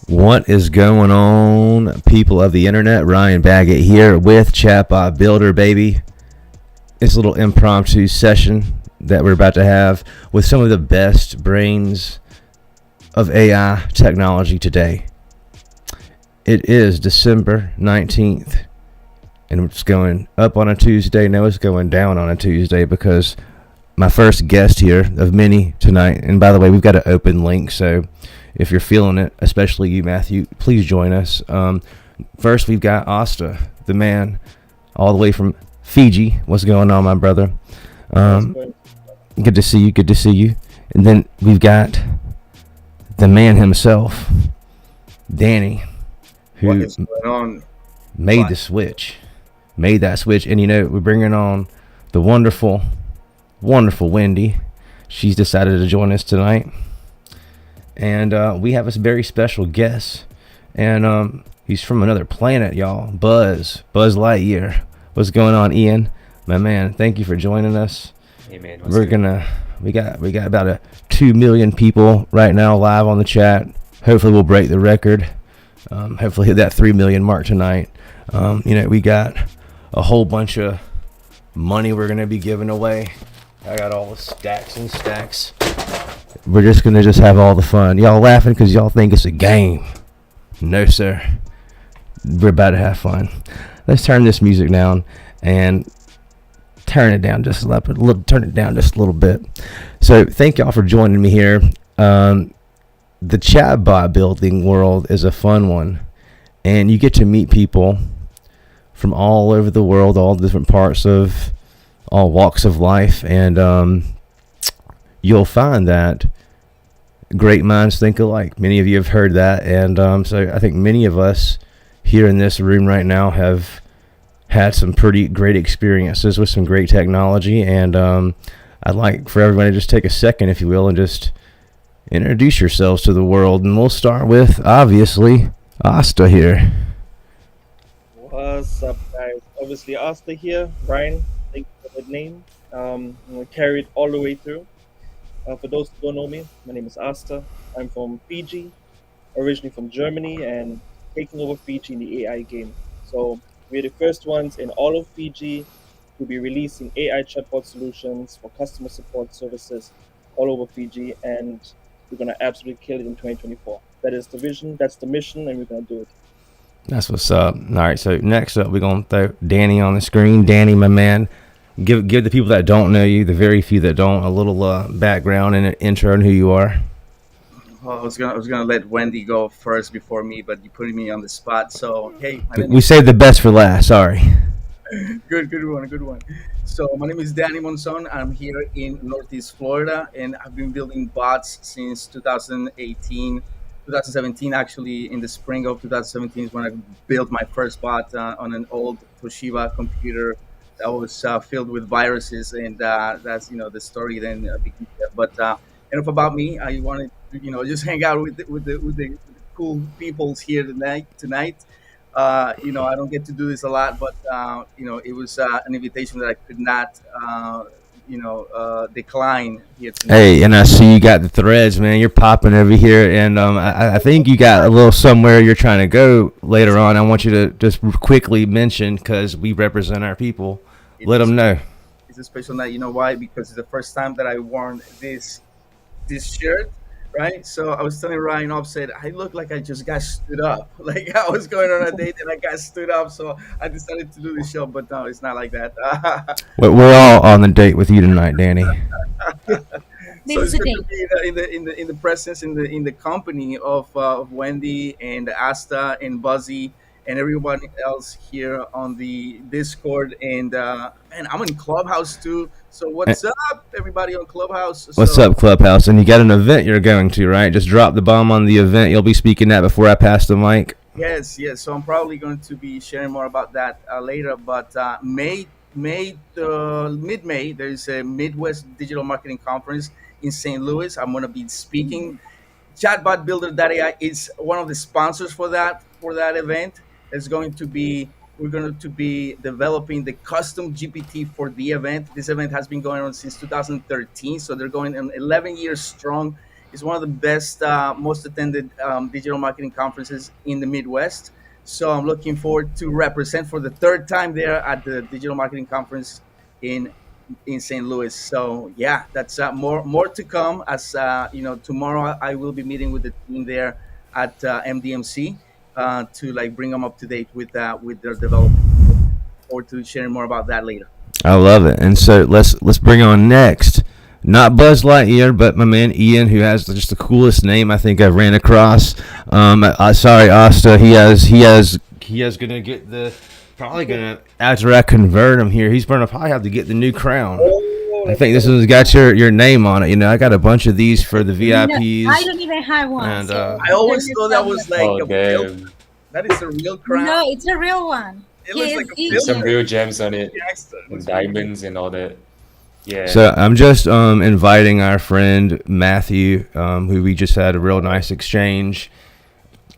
What is going on, people of the internet? Ryan Baggett here with Chatbot Builder, baby. It's a little impromptu session that we're about to have with some of the best brains of AI technology today. It is December 19th, and it's going up on a Tuesday. No, it's going down on a Tuesday because my first guest here of many tonight, and by the way, we've got an open link, so if you're feeling it, especially you, Matthew, please join us. First, we've got Asta, the man, all the way from Fiji. What's going on, my brother? Good to see you. Good to see you. And then we've got the man himself, Danny, who what is going on? made the switch. Made that switch. And, you know, we're bringing on the wonderful, wonderful Wendy. She's decided to join us tonight. And we have a very special guest, and he's from another planet, y'all. Buzz Lightyear. What's going on, Ian? My man, thank you for joining us. Hey man, We got about 2 million people right now live on the chat. Hopefully we'll break the record. Hopefully hit that 3 million mark tonight. We got a whole bunch of money we're gonna be giving away. I got all the stacks and stacks. We're just gonna have all the fun. Y'all laughing because y'all think it's a game. No, sir. We're about to have fun. Let's turn this music down and turn it down just a little bit. So thank y'all for joining me here. The chatbot building world is a fun one, and you get to meet people from all over the world, all different parts of all walks of life, and you'll find that great minds think alike. Many of you have heard that, and so I think many of us here in this room right now have had some pretty great experiences with some great technology, and I'd like for everybody to just take a second, if you will, and just introduce yourselves to the world. And we'll start with, obviously, Asta here. What's up, guys? Obviously, Asta here. Ryan, thank you for the name. I'm gonna carry it all the way through. For those who don't know me, my name is Asta. I'm from Fiji, originally from Germany, and taking over Fiji in the AI game. So we're the first ones in all of Fiji to be releasing AI chatbot solutions for customer support services all over Fiji, and we're gonna absolutely kill it in 2024. That is the vision, that's the mission, and we're gonna do it. That's what's up. All right, so next up, we're going to throw Danny on the screen. Danny, my man, give the people that don't know you, the very few that don't, a little background and an intro on who you are. Well, I was gonna let Wendy go first before me, but you putting me on the spot. So hey, We saved the best for last. Sorry. good one. So my name is Danny Monson. I'm here in Northeast Florida, and I've been building bots since 2017 actually. In the spring of 2017 is when I built my first bot on an old Toshiba computer that was filled with viruses, and that's the story then became there. But enough about me. I wanted to just hang out with the cool peoples here tonight. I don't get to do this a lot, but it was an invitation that I could not decline here tonight. Hey, and I see you got the threads, man. You're popping over here, and I think you got a little somewhere you're trying to go later on. I want you to just quickly mention, because we represent our people. Let them know. It's a special night. You know why? Because it's the first time that I worn this shirt, right? So I was telling Ryan Offset, I look like I just got stood up. Like I was going on a date and I got stood up. So I decided to do this show, but no, it's not like that. We're all on the date with you tonight, Danny. So it's good to be in the presence, in the company of Wendy and Asta and Buzzy and everyone else here on the Discord, and I'm in Clubhouse too. So what's up, everybody on Clubhouse? What's up, Clubhouse? And you got an event you're going to, right? Just drop the bomb on the event. You'll be speaking that before I pass the mic. Yes, yes. So I'm probably going to be sharing more about that later. But mid May, there's a Midwest Digital Marketing Conference in St. Louis. I'm going to be speaking. Chatbot Builder.ai is one of the sponsors for that event. It's going to be We're going to be developing the custom GPT for the event. This event has been going on since 2013, so they're going on 11 years strong. It's one of the best, most attended digital marketing conferences in the Midwest. So I'm looking forward to represent for the third time there at the digital marketing conference in St. Louis. So yeah, that's more to come. As tomorrow I will be meeting with the team there at MDMC to like bring them up to date with their development. Or to sharing more about that later. I love it. And so let's bring on next, not Buzz Lightyear, but my man Ian, who has just the coolest name I think I've ran across. Sorry, Asta. He has gonna get the probably gonna after I convert him here. He's gonna probably have to get the new crown. Oh, I let's think this go. one's got your name on it. I got a bunch of these for the No, I VIPs, don't even have one, and so I always there's thought that someone. was like Oh a real. damn! That is a real No, crown. it's a real one. It looks He like is a There's some filter. Indian. real gems on it, Gangster. It and looks really good. diamonds and all that. Yeah. so I'm just inviting our friend Matthew, who we just had a real nice exchange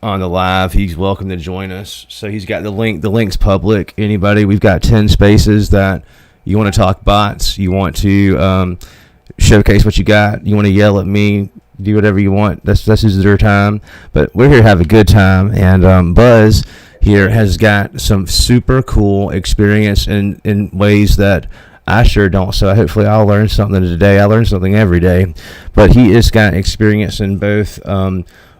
on the live. He's welcome to join us. So he's got the link. The link's public. Anybody, we've got 10 spaces that you want to talk bots, you want to showcase what you got, you want to yell at me, do whatever you want. That's your time. But we're here to have a good time. And Buzz here has got some super cool experience in ways that I sure don't. So hopefully I'll learn something today. I learn something every day. But he has got experience in both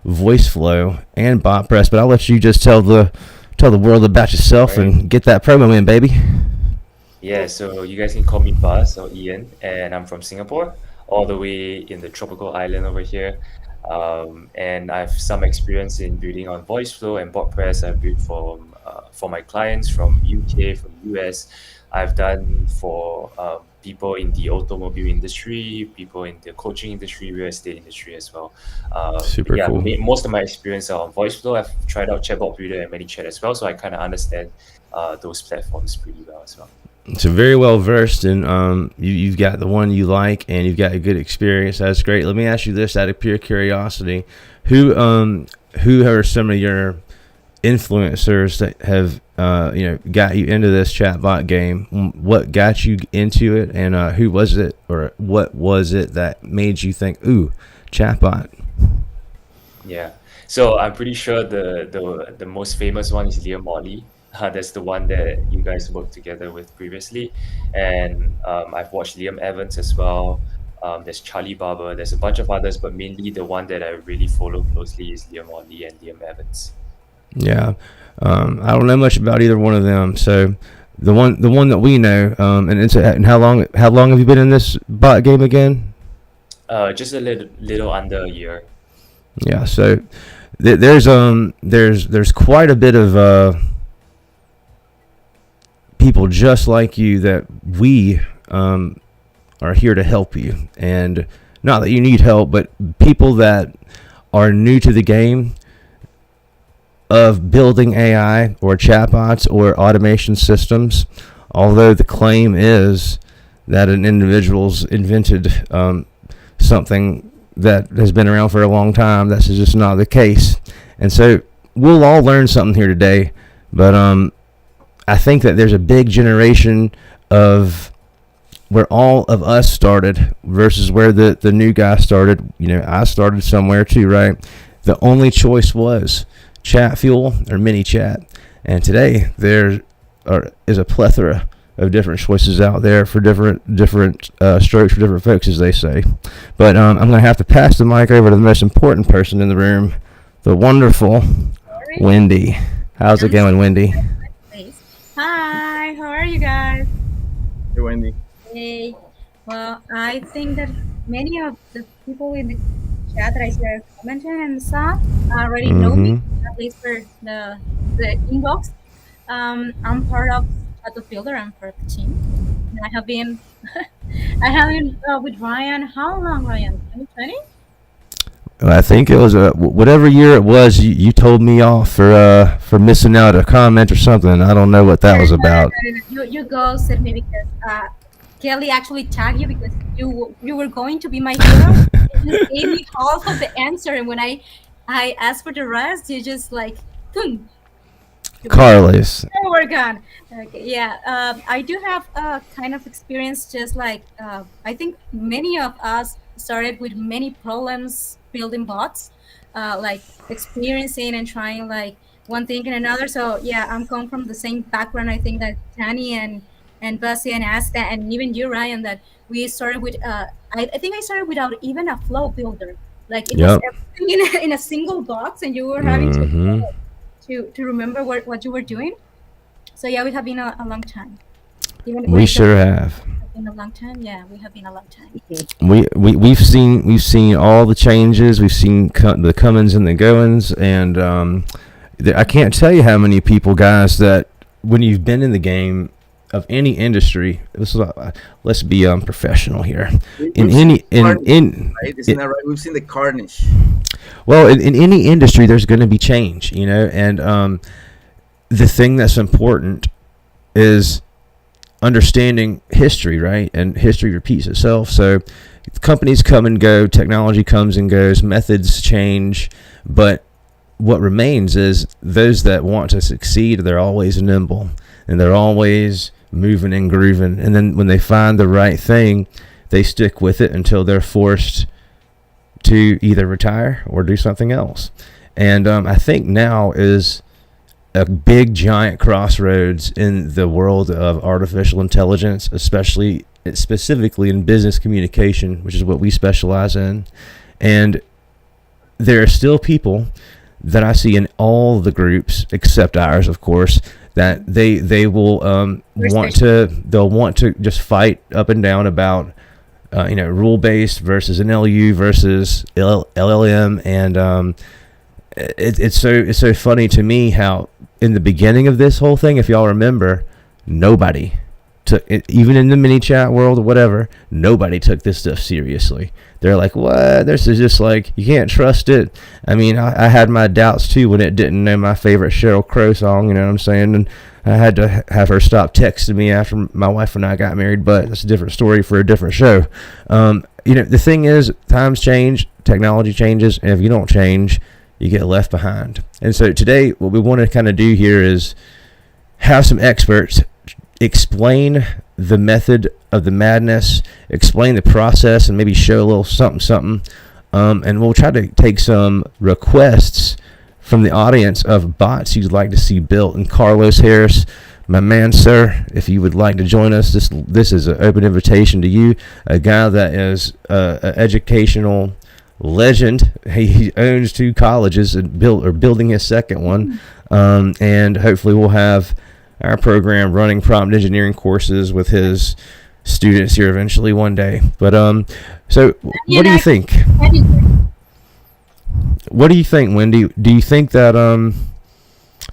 voice flow and bot press. But I'll let you just tell the world about yourself Right. and get that promo in, baby. Yeah, so you guys can call me Buzz or Ian, and I'm from Singapore, all the way in the tropical island over here. And I have some experience in building on voice flow and bot press. I've built for my clients from UK, from US. I've done for people in the automobile industry, people in the coaching industry, real estate industry as well. Super Yeah, cool. most of my experience are on voice flow. I've tried out Chatbot Builder and ManyChat as well, so I kind of understand those platforms pretty well as well. So very well versed, and you've got the one you like, and you've got a good experience. That's great. Let me ask you this, out of pure curiosity: who are some of your influencers that have got you into this chatbot game? What got you into it, and who was it, or what was it that made you think, "Ooh, chatbot"? Yeah. So I'm pretty sure the most famous one is Liam Molly. That's the one that you guys worked together with previously. And I've watched Liam Evans as well. There's Charlie Barber. There's a bunch of others, but mainly the one that I really follow closely is Liam Molly and Liam Evans. Yeah, I don't know much about either one of them. So the one that we know, and how long have you been in this bot game again? Just a little under a year. Yeah, so there's quite a bit of people just like you that we are here to help you, and not that you need help, but people that are new to the game of building AI or chatbots or automation systems. Although the claim is that an individual's invented something that has been around for a long time, that's just not the case. And so we'll all learn something here today. But I think that there's a big generation of where all of us started versus where the new guy started. I started somewhere too, right? The only choice was chat fuel or mini chat. And today there is a plethora of different choices out there for different strokes for different folks, as they say. But I'm going to have to pass the mic over to the most important person in the room, the wonderful Sorry, Wendy. How's it I'm going, Wendy? please. Hi, how are you guys? Hey, Wendy. Hey. Well, I think that many of the people in the chat that I see are commenting and stuff already know me, at least for the inbox. I'm part of Chatbot Builder. I'm part of the team. And I have been with Ryan. How long, Ryan? 2020? I think it was whatever year it was. You told me off for missing out a comment or something. I don't know what that was about. You ghosted me because Kelly actually tagged you because you were going to be my hero. You just gave me half of the answer, and when I asked for the rest, you just like, boom, Carlos. oh, we're gone. Okay, yeah. I do have a kind of experience, just like I think many of us started with many problems building bots, like experiencing and trying like one thing and another. So yeah, I'm come from the same background. I think that Tani and Bussy and Asta and even you, Ryan, that we started with. I think I started without even a flow builder. Like it was Yep. everything in a single box, and you were having Hmm. to remember what you were doing. So yeah, we have been a long time. Even when We it doesn't sure have. have been a long time, yeah, we have been a long time. We've seen all the changes. We've seen the comings and the goings, and I can't tell you how many people, guys, that when you've been in the game of any industry, let's be professional here. In We've seen any carnage, in right? Isn't it, that right? We've seen the carnage. well, in any industry, there's going to be change, and the thing that's important is understanding history, right? And history repeats itself. So companies come and go, technology comes and goes, methods change, but what remains is those that want to succeed, they're always nimble and they're always moving and grooving. And then when they find the right thing, they stick with it until they're forced to either retire or do something else. And I think now is a big giant crossroads in the world of artificial intelligence, especially specifically in business communication, which is what we specialize in. And there are still people that I see in all the groups except ours, of course, that they will they'll want to just fight up and down about rule based versus NLU versus LLM, and it's so funny to me how in the beginning of this whole thing, if y'all remember, nobody took it, even in the mini chat world or whatever, nobody took this stuff seriously. They're like, what? This is just like, you can't trust it. I mean, I had my doubts too when it didn't know my favorite Sheryl Crow song, you know what I'm saying? And I had to have her stop texting me after my wife and I got married, but that's a different story for a different show. The thing is, times change, technology changes, and if you don't change, you get left behind. And so today, what we want to kind of do here is have some experts explain the method of the madness, explain the process, and maybe show a little something. And we'll try to take some requests from the audience of bots you'd like to see built. And Carlos Harris, my man, sir, if you would like to join us, this is an open invitation to you, a guy that is an educational legend. He owns 2 colleges and building his second one, and hopefully we'll have our program running prompt engineering courses with his students here eventually one day. But so what do you think? What do you think, Wendy? Do you think that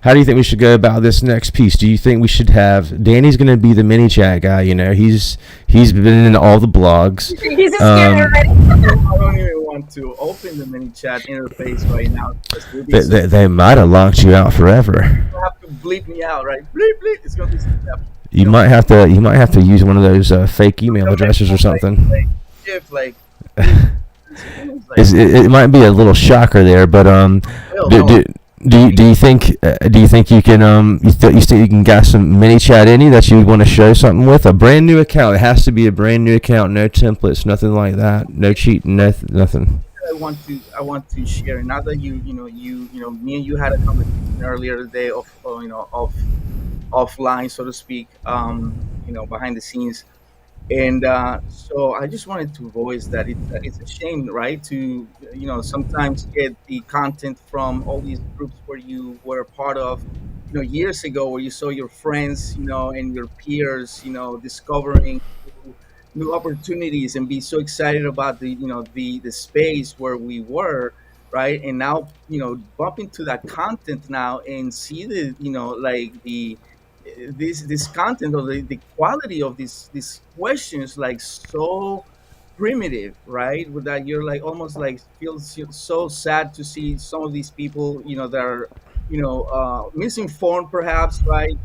how do you think we should go about this next piece? Do you think we should have Danny's going to be the mini chat guy? He's been in all the blogs. He's scared already. I don't even want to open the mini chat interface right now. They might have locked you out forever. You have to bleep me out, right? Bleep, bleep. It's gonna be. You might have to use one of those fake email addresses or something. It might be a little shocker there, but do you think you can you think you can get some mini chat any that you want to show something with a brand new account? It has to be a brand new account, no templates, nothing like that, no cheating, nothing. I want to share. Now that me and you had a conversation earlier today of offline, so to speak, behind the scenes. And so I just wanted to voice that it's a shame, right? To sometimes get the content from all these groups where you were a part of, years ago, where you saw your friends, and your peers, discovering new opportunities and be so excited about the space where we were, right? And now bump into that content now and see the like the this content or the quality of these questions, like so primitive, right? With that, you're like almost like feels so sad to see some of these people, that are, misinformed, perhaps, right?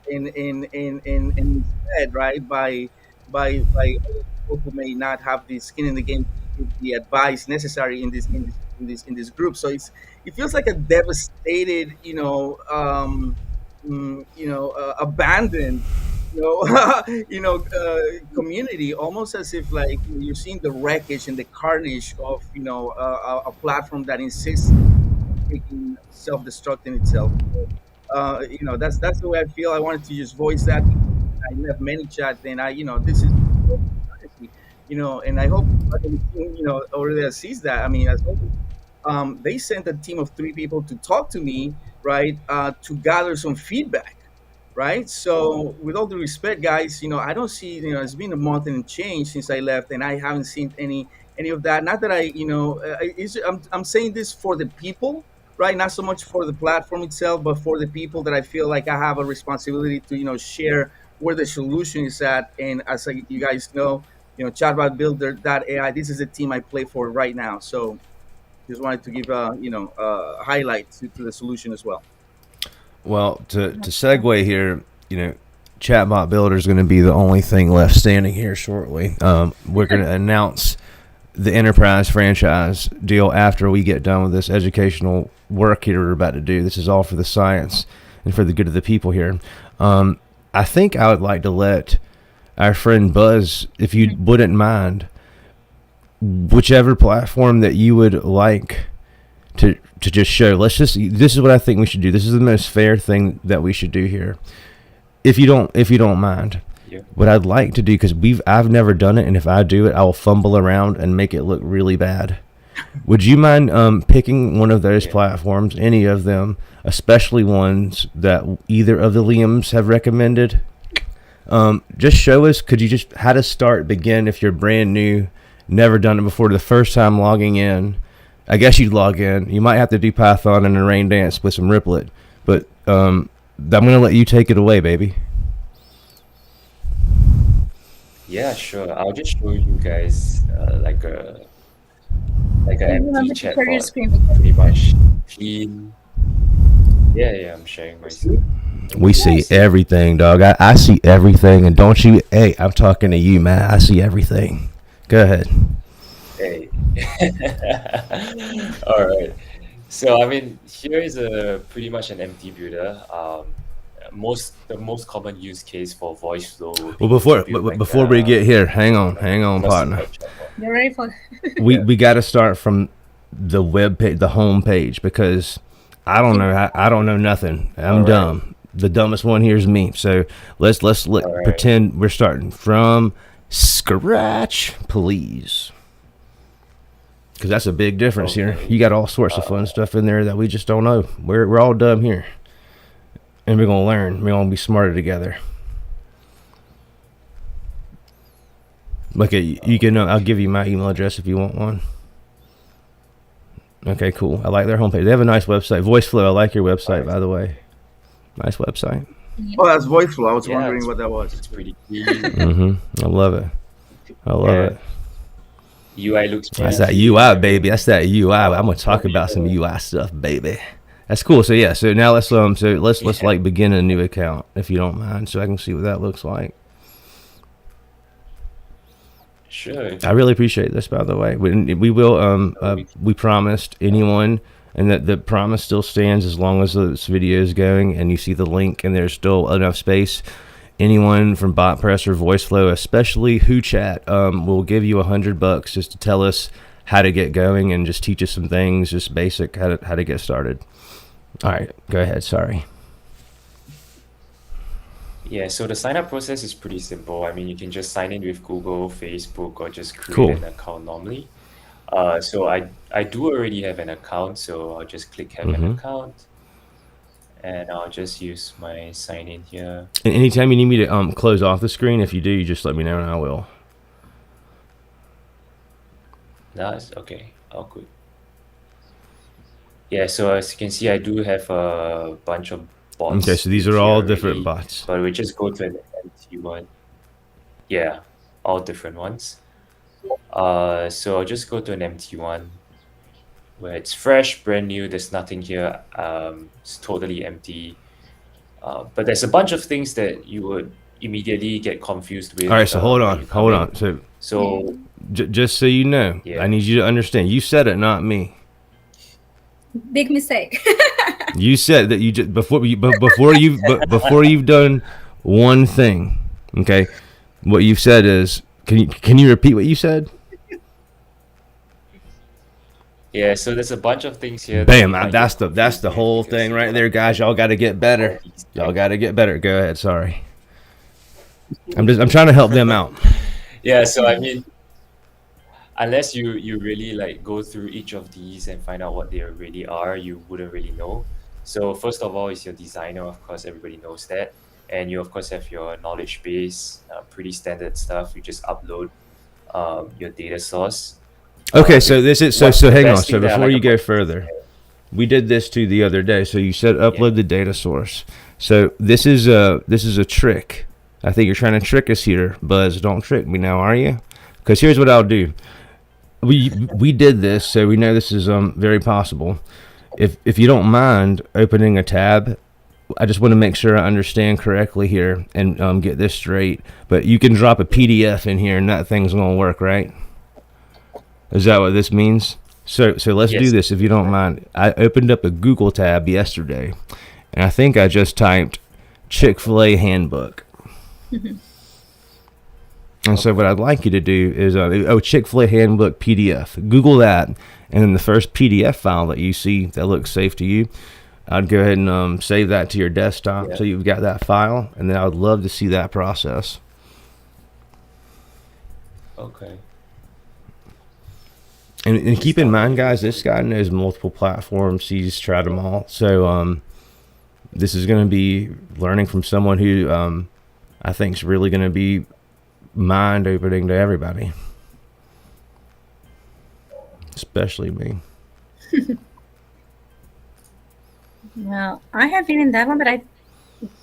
And misled, right, by other people who may not have the skin in the game to give the advice necessary in this group. So it feels like a devastated, abandoned, community, almost as if like you're seeing the wreckage and the carnage of a platform that insists on taking self-destructing itself. So, that's the way I feel. I wanted to just voice that because I left many chat. Then this is honestly, and I hope the team over there sees that. I mean, as always, they sent a team of 3 people to talk to me, right, to gather some feedback, right? So, with all due respect, guys, I don't see, it's been a month and change since I left, and I haven't seen any of that. Not that I'm saying this for the people, right? Not so much for the platform itself, but for the people that I feel like I have a responsibility to, share where the solution is at. And as you guys know, Chatbot Builder AI. This is the team I play for right now. So just wanted to give a highlight to the solution as well. Well, to segue here, Chatbot Builder is going to be the only thing left standing here shortly. We're going to announce the enterprise franchise deal after we get done with this educational work here we're about to do. This is all for the science and for the good of the people here. I think I would like to let our friend Buzz, if you wouldn't mind, whichever platform that you would like to just show. This is what I think we should do. This is the most fair thing that we should do here. If you don't mind. Yeah. What I'd like to do, because I've never done it, and if I do it, I will fumble around and make it look really bad. Would you mind picking one of those platforms, any of them, especially ones that either of the Liams have recommended? Just show us, how to start, begin, if you're brand new, never done it before, the first time logging in. I guess you'd log in. You might have to do Python and a rain dance with some Riplet, but I'm going to let you take it away, baby. Yeah, sure. I'll just show you guys like an empty chatbot, pretty much clean. Yeah, I'm sharing my screen. We see everything, dog. I see everything, and don't you? Hey, I'm talking to you, man. I see everything. Go ahead. Hey. All right. So I mean, here is pretty much an empty builder. The most common use case for voice flow. Well, before we get here, hang on, partner. You're ready for we got to start from the web page, the home page, because I don't know. I don't know nothing. I'm dumb. The dumbest one here is me. So let's pretend we're starting from scratch, please. Because that's a big difference here. You got all sorts of fun stuff in there that we just don't know. We're all dumb here, and we're gonna learn. We're gonna be smarter together. Okay, you can. I'll give you my email address if you want one. Okay, cool. I like their homepage. They have a nice website. VoiceFlow. I like your website, by the way. Nice website. Oh, that's VoiceFlow. I was wondering what that was. It's pretty clean. I love it. it. UI looks pretty That's that UI, baby. That's that UI. I'm gonna talk about some UI stuff, baby. That's cool. So yeah. So now let's like begin a new account, if you don't mind, so I can see what that looks like. Sure. I really appreciate this, by the way. We will. We promised anyone, and that the promise still stands as long as this video is going, and you see the link, and there's still enough space. Anyone from BotPress or VoiceFlow, especially WhoChat, will give you $100 just to tell us how to get going and just teach us some things, just basic how to get started. All right, go ahead. Sorry. Yeah, so the sign up process is pretty simple. I mean, you can just sign in with Google, Facebook, or just create an account normally. So I do already have an account, so I'll just click have an account. And I'll just use my sign in here. And anytime you need me to close off the screen, if you do, you just let me know and I will. Nice. Okay. All good. Yeah. So as you can see, I do have a bunch of bots. Okay. So these are all different bots. But we just go to an empty one. Yeah, all different ones. So I'll just go to an empty one where it's fresh, brand new. There's nothing here. It's totally empty. But there's a bunch of things that you would immediately get confused All right, with so hold when you on, come hold in. on. So So just so you know, yeah, I need you to understand. You said it, not me. Big mistake. You said that you just before you've done one thing. Okay, what you've said is can you repeat what you said? yeah. So there's a bunch of things here that Bam! you might That's get that's confused the with whole because thing you right don't there, guys. Y'all got to get all better. these Y'all got to get better. Go ahead. Sorry. I'm trying to help them out. Yeah, so I mean, unless you really like go through each of these and find out what they really are, you wouldn't really know. So first of all is your designer, of course, everybody knows that. And you of course have your knowledge base, pretty standard stuff. You just upload your data source. Okay, The so this is what so the hang on. best So thing that I before like you about go this is further, we did this too the other day. So you said yeah, upload the data source. So this is a trick. I think you're trying to trick us here, Buzz. Don't trick me now, are you? Because here's what I'll do. We did this, so we know this is very possible. If you don't mind opening a tab, I just want to make sure I understand correctly here and get this straight. But you can drop a PDF in here, and that thing's gonna work, right? Is that what this means? So let's do yes, this if you don't mind. I opened up a Google tab yesterday, and I think I just typed Chick-fil-A handbook. And so what okay, I'd like you to do is Chick-fil-A handbook PDF. Google that, and then the first PDF file that you see that looks safe to you, I'd go ahead and save that to your desktop yeah, so you've got that file, and then I would love to see that process. okay. And Just keep in mind, downloading guys, this this one. guy knows multiple platforms. He's tried them all. So this is going to be learning from someone who I think is really going to be mind opening to everybody, especially me. Well, I have been in that one, but I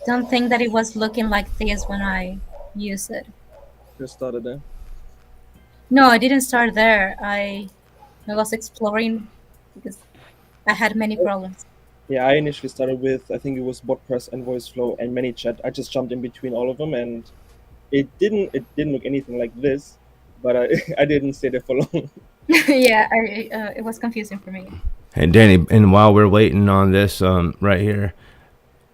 don't think that it was looking like this when I used it. Just started there. No, I didn't start there. I was exploring because I had many problems. Yeah, I initially started with, I think it was WordPress and VoiceFlow and ManyChat. I just jumped in between all of them, and it didn't look anything like this, but I I didn't stay there for long. Yeah, it was confusing for me. And Danny, and while we're waiting on this right here,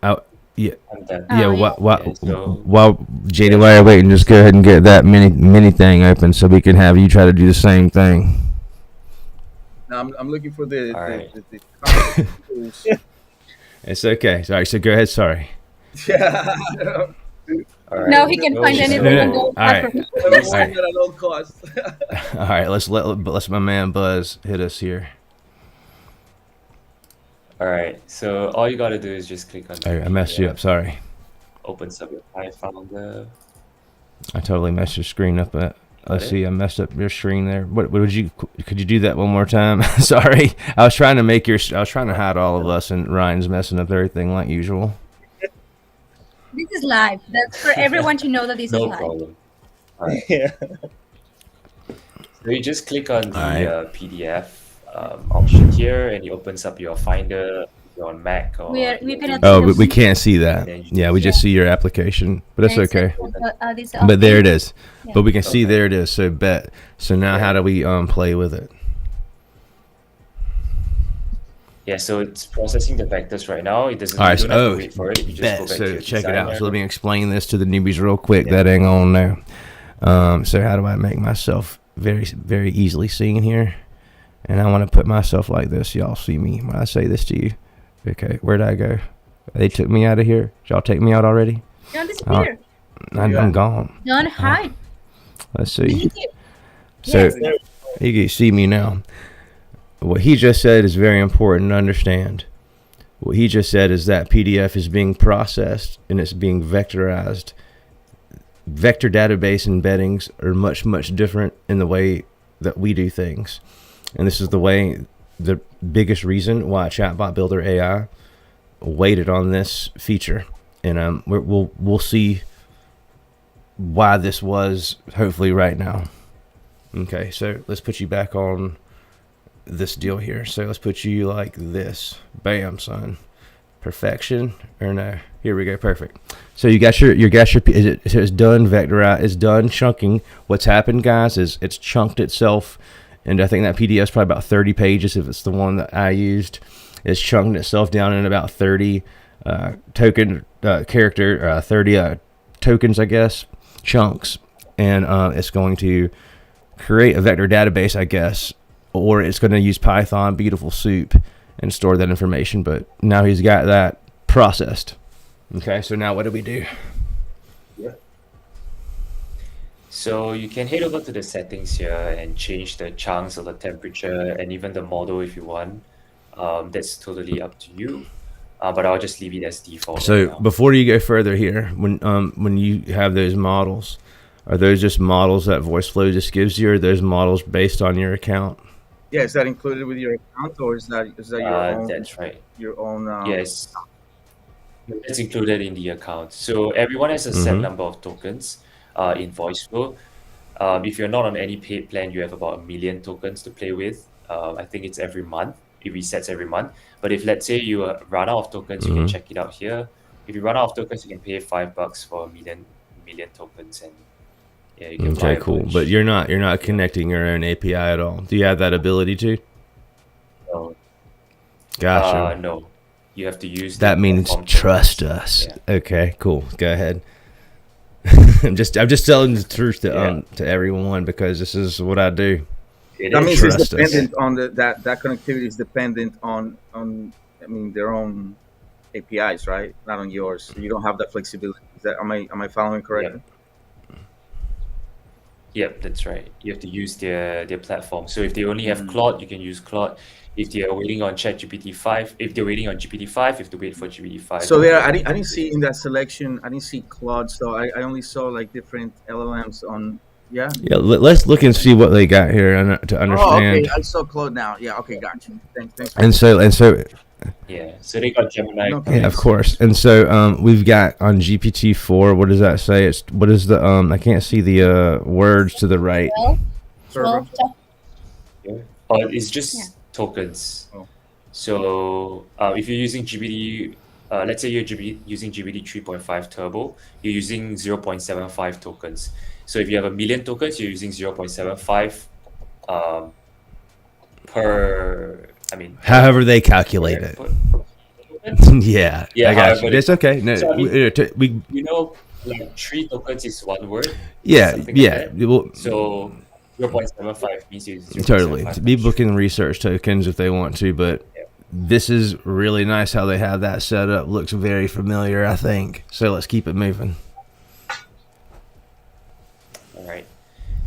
out yeah. I'm done. Yeah, Oh, yeah. Yeah, so while JD, yeah, while you're waiting, just go ahead and get that mini thing open so we can have you try to do the same thing. Now I'm looking for the all the, right. the, the contact tools. It's okay. Sorry. So go ahead. Sorry. Yeah. All No, right. he can So find anything No, and no. go All ask right. permission. Let me All see right. that at all costs. All right. Let's my man Buzz hit us here. all right. So all you gotta do is just click on the I messed you up. PDF, Sorry. opens up your file folder. I totally messed your screen up. Got Let's it? see. I messed up your screen there. What would you? Could you do that one more time? Sorry. I was trying to hide all of us, and Ryan's messing up everything like usual. This is live. That's for everyone to know that this is No live. problem. All right. Yeah. So you just click on the All right. PDF option here, and it opens up your Finder. You're on Mac or We've been at Oh, the but we can't see that. And then you Yeah, we just see your application, but it's okay. This But there it is. Yeah. But we can see Okay. there it is. So bet. So now Yeah. how do we play with it? Yeah, so it's processing the vectors right now. It doesn't. All You right. don't So, have to wait for it. You just go bet. back to So your check it out. So designer. let me explain this to the newbies real quick. Yeah. That ain't on there. So how do I make myself very easily seen here? And I want to put myself like this. Y'all see me when I say this to you. Okay, where'd I go? They took me out of here. Did y'all take me out already? Don't disappear. I'm gone. Don't hide. Let's see. Leave you. So Yes. you can see me now. What he just said is very important to understand. What he just said is that PDF is being processed and it's being vectorized. Vector database embeddings are much different in the way that we do things. And this is the biggest reason why Chatbot Builder AI waited on this feature. And we'll see why this was hopefully right now. Okay, so let's put you back on this deal here. So let's put you like this. Bam, son. Perfection or no? Here we go. Perfect. So you got your is it, so it's done vectorized. It's done chunking. What's happened, guys, is it's chunked itself, and I think that PDF is probably about 30 pages. If it's the one that I used, it's chunked itself down in about 30 token character 30 tokens, I guess, chunks, and it's going to create a vector database, I guess, or it's going to use Python, beautiful soup, and store that information. But now he's got that processed. Okay, so now what do we do? Yeah. So you can head over to the settings here and change the chunks or the temperature and even the model if you want. That's totally up to you. But I'll just leave it as default. So right now. before you go further here, when you have those models, are those just models that VoiceFlow just gives you, or are those models based on your account? Yeah, is that included with your account, or is that your own? That's right. Your own. Yes, it's included in the account. So everyone has a set number of tokens in VoiceFlow. If you're not on any paid plan, you have about 1 million tokens to play with. I think it's every month. It resets every month. But if let's say you run out of tokens, you can check it out here. If you run out of tokens, you can pay $5 for a million tokens, and yeah, you can buy Okay, a cool. bunch. But you're not connecting your own API at all. Do you have that ability to? No, Gotcha. no, you have to use That the means platform trust tokens. us. Yeah. Okay, cool. Go ahead. I'm just telling the truth to everyone, because this is what I do. It That is. means it's Trust us. dependent on that connectivity is dependent on their own APIs, right? Not on yours. So you don't have that flexibility. Is that am I following correctly? Yep, that's right. You have to use their platform. So if they only have Claude, you can use Claude. If they are waiting on ChatGPT-5, if they're waiting on GPT-5, you have to wait for GPT-5. So there, I didn't see in that selection. I didn't see Claude. So I only saw like different LLMs on. Yeah. Yeah, let's look and see what they got here to understand. Oh, okay. I saw Claude now. Yeah. Okay. Gotcha. Thanks. And so Yeah, so they got Gemini. No, yeah, of course. And so we've got on GPT-4. What does that say? What is the I can't see the words to the right. 12 Yeah. But it's just tokens. Oh. So if you're using GPT, let's say you're using GPT 3.5 Turbo, you're using 0.75 tokens. So if you have 1 million tokens, you're using 0.75 per. However they calculate it. Yeah, I got you. however It's okay. No, So, I mean, we like 3 tokens is 1 word. yeah, something like yeah. that. Well, So 0.75 means you use 0.75 totally. People much. can research tokens if they want to, but this is really nice how they have that set up. Looks very familiar, I think. So let's keep it moving. All right.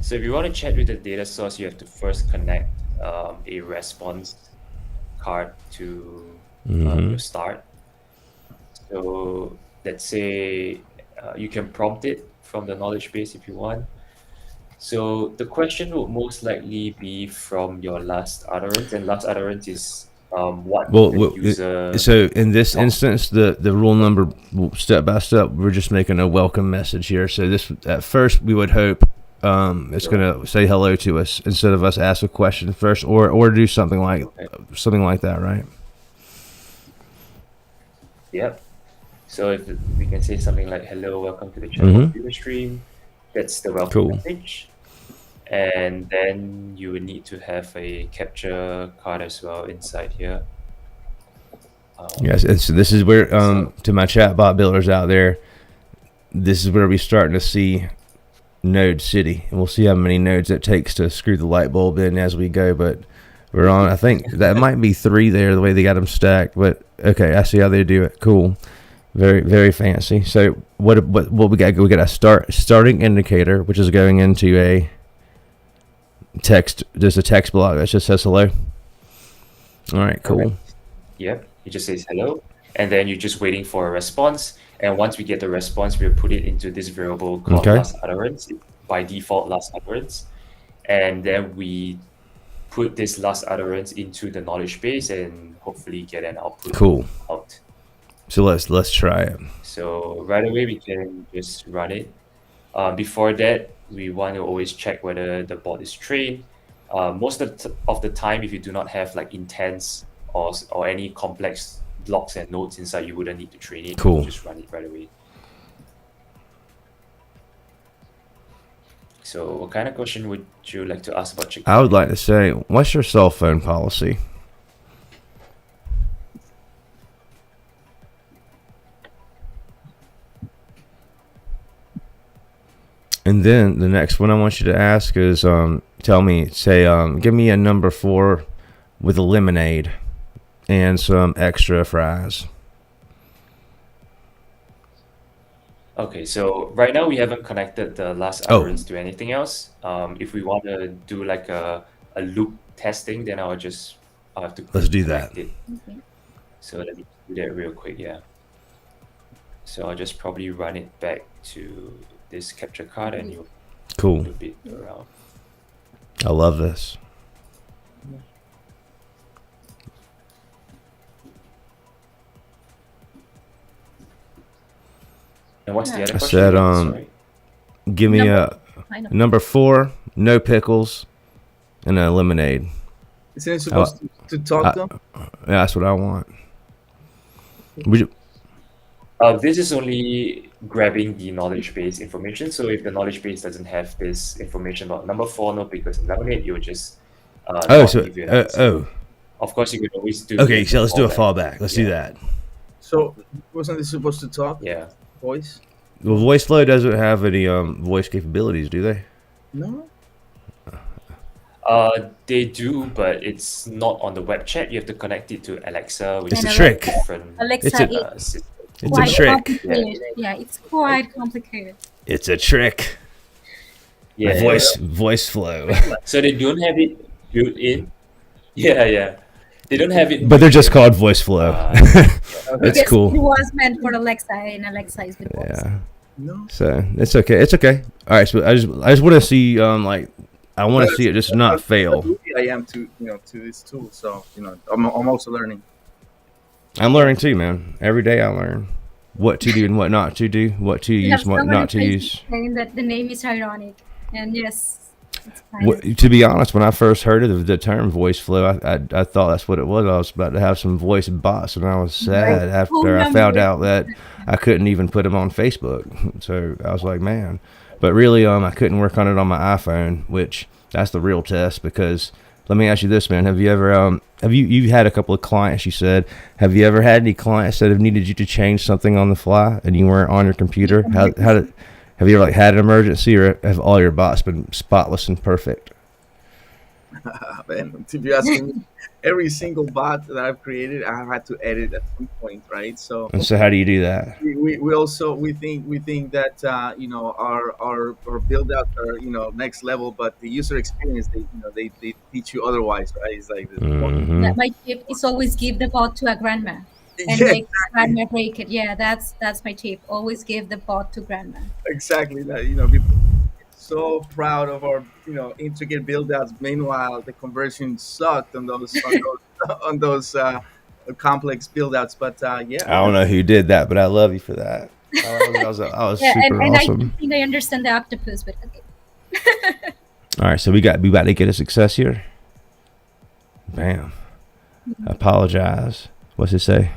So if you want to chat with the data source, you have to first connect a response card to your start. So let's say you can prompt it from the knowledge base if you want. So the question would most likely be from your last utterance, and last utterance is what the user. So in this instance, the rule number, step by step, we're just making a welcome message here. So this, at first, we would hope it's going to say hello to us instead of us ask a question first, or do something like that, right? Yep. So if we can say something like "Hello, welcome to the Chatbot video stream," that's the welcome message. And then you would need to have a capture card as well inside here. Yes, and so this is where to my chatbot builders out there, this is where we're starting to see Node City, and we'll see how many nodes it takes to screw the light bulb in as we go. But we're on, I think that might be 3 there, the way they got them stacked. But okay, I see how they do it. Cool, very, very fancy. So what we got? We got a starting indicator, which is going into a text. There's a text block that just says hello. All right, cool. Correct. Yep, it just says hello, and then you're just waiting for a response. And once we get the response, we'll put it into this variable called last utterance, by default last utterance, and then we put this last utterance into the knowledge base and hopefully get an output. Cool. Out. So let's try it. So right away we can just run it. Before that, we want to always check whether the bot is trained. Most of the time, if you do not have like intense or any complex blocks and nodes inside, you wouldn't need to train it. You Cool. can just run it right away. So, what kind of question would you like to ask about Chick-fil-A? I would like to say, what's your cell phone policy? And then the next one I want you to ask is, give me a number 4 with a lemonade and some extra fries. Okay, so right now we haven't connected the last utterance to anything else. If we want to do like a loop testing, then I'll have to Let's do that. connect it. Okay. So let me do that real quick, yeah. So I'll just probably run it back to this capture card and you'll Cool. loop it around. I love this. And what's the other I question? said, Sorry. give me Number- a I know. number 4, no pickles, and a lemonade. Isn't it supposed to talk to them? Yeah, that's what I want. Would you- This is only grabbing the knowledge base information. So if the knowledge base doesn't have this information about number 4, no pickles and lemonade, you would just not give you an answer. Of course, you can always do. Okay, so let's do a fallback. fallback. Let's do that. So wasn't this supposed to talk? Yeah. Voice? Well, VoiceFlow doesn't have any voice capabilities, do they? No. They do, but it's not on the web chat. You have to connect it to Alexa, which It's a is trick. different. Alexa It's a- is It's quite a trick. complicated. Yeah, it's quite complicated. It's a trick. Yeah. Voice flow. So they don't have it built in. Yeah. They don't have it. But they're just called voice flow. It's Because cool. It was meant for Alexa, and Alexa is with voice. Yeah. No. So it's okay. It's okay. All right. So I just want to see I want to see it just not fail. I am to this tool, so I'm also learning. I'm learning too, man. Every day I learn what to do and what not to do, what to We use have and what someone not to in use. Facebook saying that the name is ironic, and yes, it's kind of- To be honest, when I first heard of the term voice flow, I thought that's what it was. I was about to have some voice bots, and I was sad after I found out that I couldn't even put them on Facebook. So I was like, man. But really, I couldn't work on it on my iPhone, which that's the real test. Because let me ask you this, man: have you ever you had a couple of clients? You said, have you ever had any clients that have needed you to change something on the fly and you weren't on your computer? Have you ever had an emergency, or have all your bots been spotless and perfect? Man, to be asking me, every single bot that I've created, I've had to edit at some point, right? So And so, how do you do that? we also think that our build outs are next level, but the user experience they teach you otherwise, right? It's like Mhm. Yeah, my tip is always give the bot to a grandma and Yeah, make grandma break it. Yeah, that's my tip. Always give the bot to grandma. exactly that. People so proud of our intricate build outs. Meanwhile, the conversion sucked on those on those complex build outs. But yeah, I don't know who did that, but I love you for that. I was Yeah, super and I awesome. don't think I understand the octopus, but okay. All right, so we about to get a success here. Bam. I apologize. What's it say?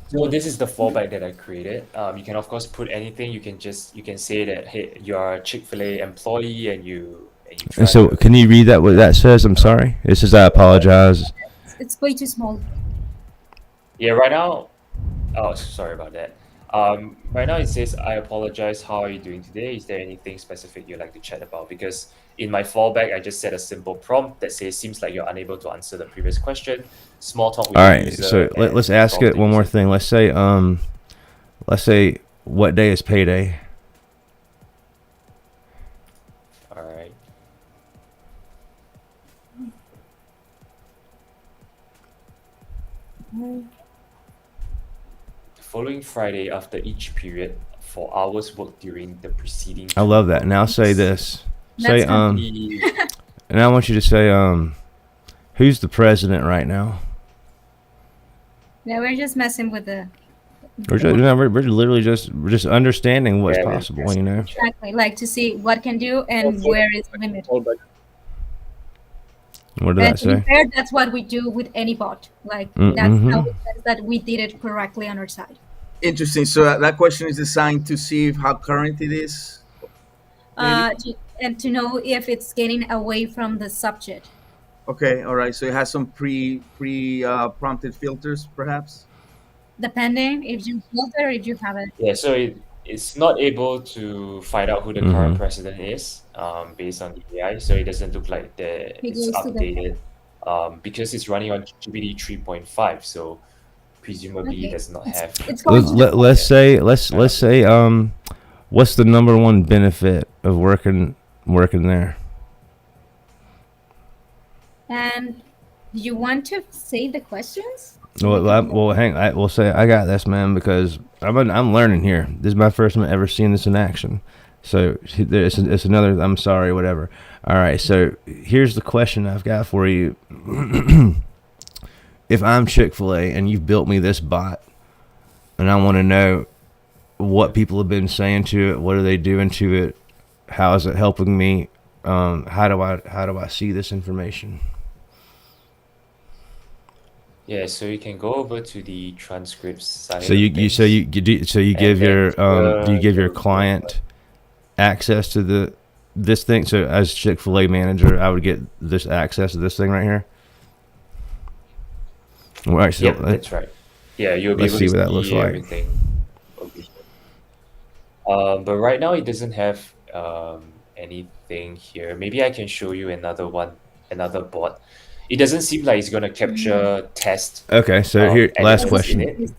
So this is the fallback that I created. You can of course put anything. You can say that, hey, you're a Chick-fil-A employee and you try And so, to- can you read that? What that says? I'm sorry. It says I apologize. It's way too small. Yeah, right now. Oh, sorry about that. Right now it says, I apologize. How are you doing today? Is there anything specific you'd like to chat about? Because in my fallback, I just set a simple prompt that says, seems like you're unable to answer the previous question. Small talk with All the right. user So and let's ask talk it to one more user. thing. Let's say what day is payday? All right. The following Friday after each period for hours worked during the preceding. I love that. Now say this. Say That's not and I want you to say who's the president right now? Yeah, we're just messing with the We're literally we're just understanding what's Yeah, possible. You know. Exactly, like to see what can do and Also, where is the limit. fallback. What did And that to be say? fair, that's what we do with any bot. Like that's how Mm-hmm. it says that we did it correctly on our side. Interesting. So that question is designed to see how current it is. Maybe. And to know if it's getting away from the subject. Okay. All right. So it has some prompted filters, perhaps. Depending if you filter, if you have it. Yeah, so it's not able to find out who the current president is based on the AI, so it doesn't look like It it's goes to the updated because it's running on GPT 3.5, so presumably it okay. does not have. It's going to the Let's say what's the number one benefit of working there? And you want to say the questions? Well, we'll say I got this, man, because I'm learning here. This is my first time ever seeing this in action. So it's another. I'm sorry, whatever. All right. So here's the question I've got for you. If I'm Chick-fil-A and you've built me this bot, and I want to know what people have been saying to it, what are they doing to it, how is it helping me? How do I see this information? Yeah, so you can go over to the transcripts side. So you give your do you give your client access to this thing? So as Chick-fil-A manager, I would get this access to this thing right here. All right, so yeah, that's right. Yeah, you'll be let's able see to what that looks see like. everything. Okay. But right now it doesn't have anything here. Maybe I can show you another bot. It doesn't seem like it's gonna capture test. Okay, so here, last elements in question. it.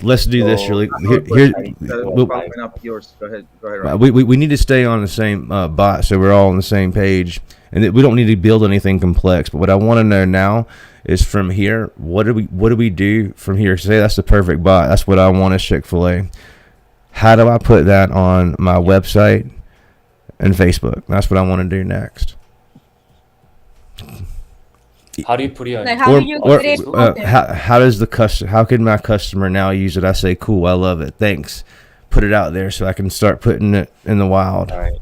Let's do this So- really. Following up yours. Go ahead. Ryan. We need to stay on the same bot, so we're all on the same page, and we don't need to build anything complex. But what I want to know now is from here, what do we do from here? Say that's the perfect bot. That's what I want as Chick-fil-A. How do I put that on my website and Facebook? That's what I want to do next. How do you put it on? Like, how do you put it out there? How does how can my customer now use it? I say, cool, I love it, thanks. Put it out there so I can start putting it in the wild. All right.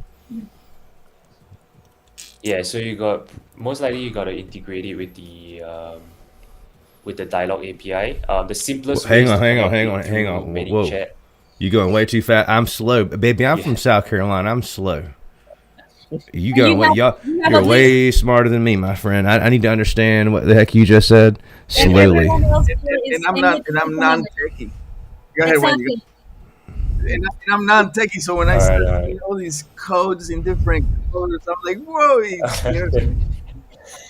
Yeah, so most likely you got to integrate it with the dialogue API. The simplest. Hang way is on, to hang on, connect hang it on, hang through on. many Whoa. chat. You going way too fast. I'm slow, baby. I'm from Yeah. South Carolina. I'm slow. You You going way, have- y'all? you have You're a way smarter than me, my friend. I need to understand what the heck you just said And slowly. everyone else here is And I'm English. non-techie. Go ahead, Wayne. Exactly. And I'm non-techie, so when I All start right. seeing all these codes in different components, I'm like, whoa!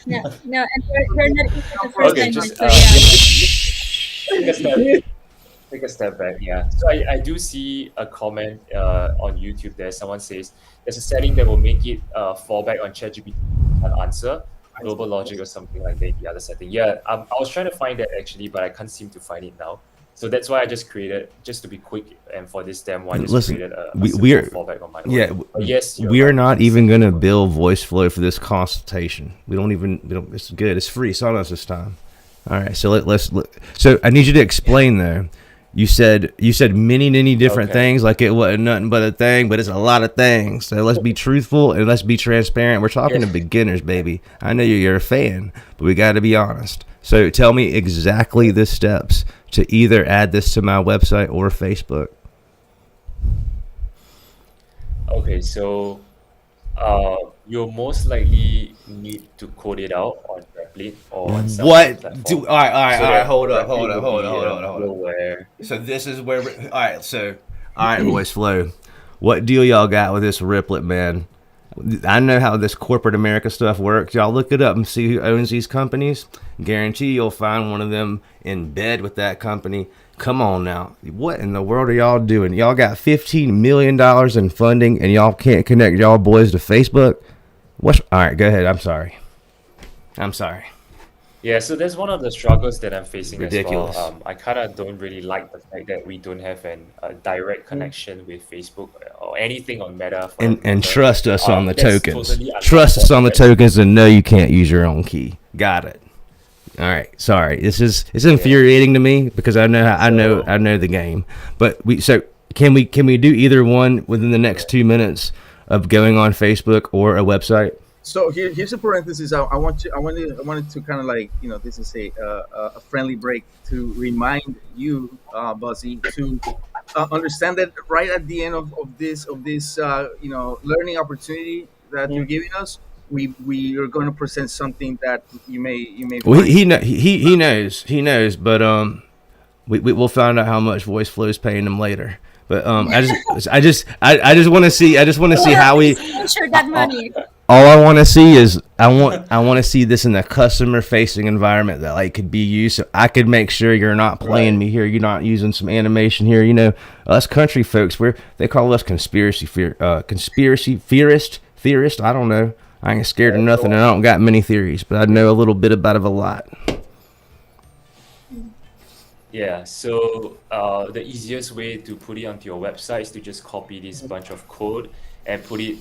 No, and we're not even the first Okay, time. just So yeah. take a step back. Yeah. So I do see a comment on YouTube there. Someone says there's a setting that will make it fall back on ChatGPT and answer global logic or something like that. The other setting. Yeah. I was trying to find that actually, but I can't seem to find it now. So that's why I just created, just to be quick, and for this demo, I just Listen, created a we simple are fallback on my own. yeah. But yes, you're We are right. not even gonna build voice flow for this consultation. We don't. It's good. It's free. It's on us this time. All right. So so I need you to explain though. You said many different Okay. things, like it wasn't nothing but a thing, but it's a lot of things. So let's be truthful and let's be transparent. We're talking to beginners, baby. I know you're a fan, but we got to be honest. So tell me exactly the steps to either add this to my website or Facebook. Okay, so you'll most likely need to code it out on Replit or on some What? platform. All right. So that Hold up. Replit will be, where So this is where. All right. So, all right, voice flow. What deal y'all got with this Riplet, man? I know how this corporate America stuff works. Y'all look it up and see who owns these companies. Guarantee you'll find one of them in bed with that company. Come on now. What in the world are y'all doing? Y'all got $15 million in funding and y'all can't connect y'all boys to Facebook? All right, go ahead. I'm sorry. Yeah, so that's one of the struggles that I'm facing Ridiculous. as well. I kind of don't really like the fact that we don't have a direct connection with Facebook or anything on Meta. For that And matter. trust us on the That's tokens. totally Trust us on the unacceptable. tokens and know you can't use your own key. Got it. All right, sorry. It's infuriating to me because I know the game. But can we do either one within the next 2 minutes of going on Facebook or a website? So here's a parenthesis. I wanted to kind of like, this is a friendly break to remind you, Buzzy, to understand that right at the end of this learning opportunity that you're giving us, we are going to present something that you may Well, find. he knows, but we'll find out how much voice flow is paying him later. But I just want to see how we. Ensure that money. All I want to see is I want to see this in a customer facing environment that like could be used, so I could make sure you're not playing me here, you're not using some animation here. Us country folks, they call us conspiracy theorist. I don't know. I ain't scared of nothing, and I don't got many theories, but I know a little bit about of a lot. Yeah, so the easiest way to put it onto your website is to just copy this bunch of code and embed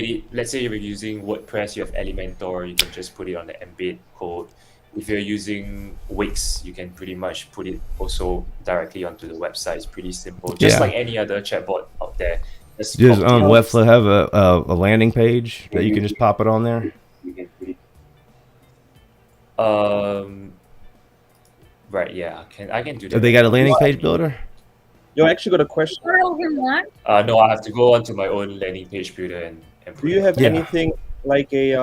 it. Let's say you're using WordPress, you have Elementor, you can just put it on the embed code. If you're using Wix, you can pretty much put it also directly onto the website. It's pretty simple, just like any other chatbot out there. Does copy it. Webflow have a landing page that you can just pop it on there? Right, yeah, I can do that. Have they got a landing page builder? You actually got a question. No, I have to go onto my own landing page builder and Do you have Yeah. anything like a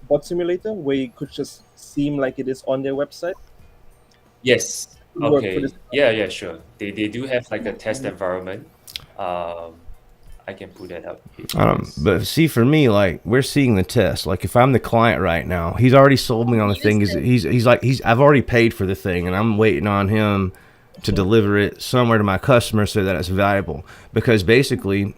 bot simulator where you could just seem like it is on their website? Yes. Would work for Okay. this. Yeah, sure. They do have like a test environment. I can put that up. But see, for me, like we're seeing the test. Like if I'm the client right now, he's already sold me on the thing. I've already paid for the thing, and I'm waiting on him to deliver it somewhere to my customer so that it's valuable. Because basically,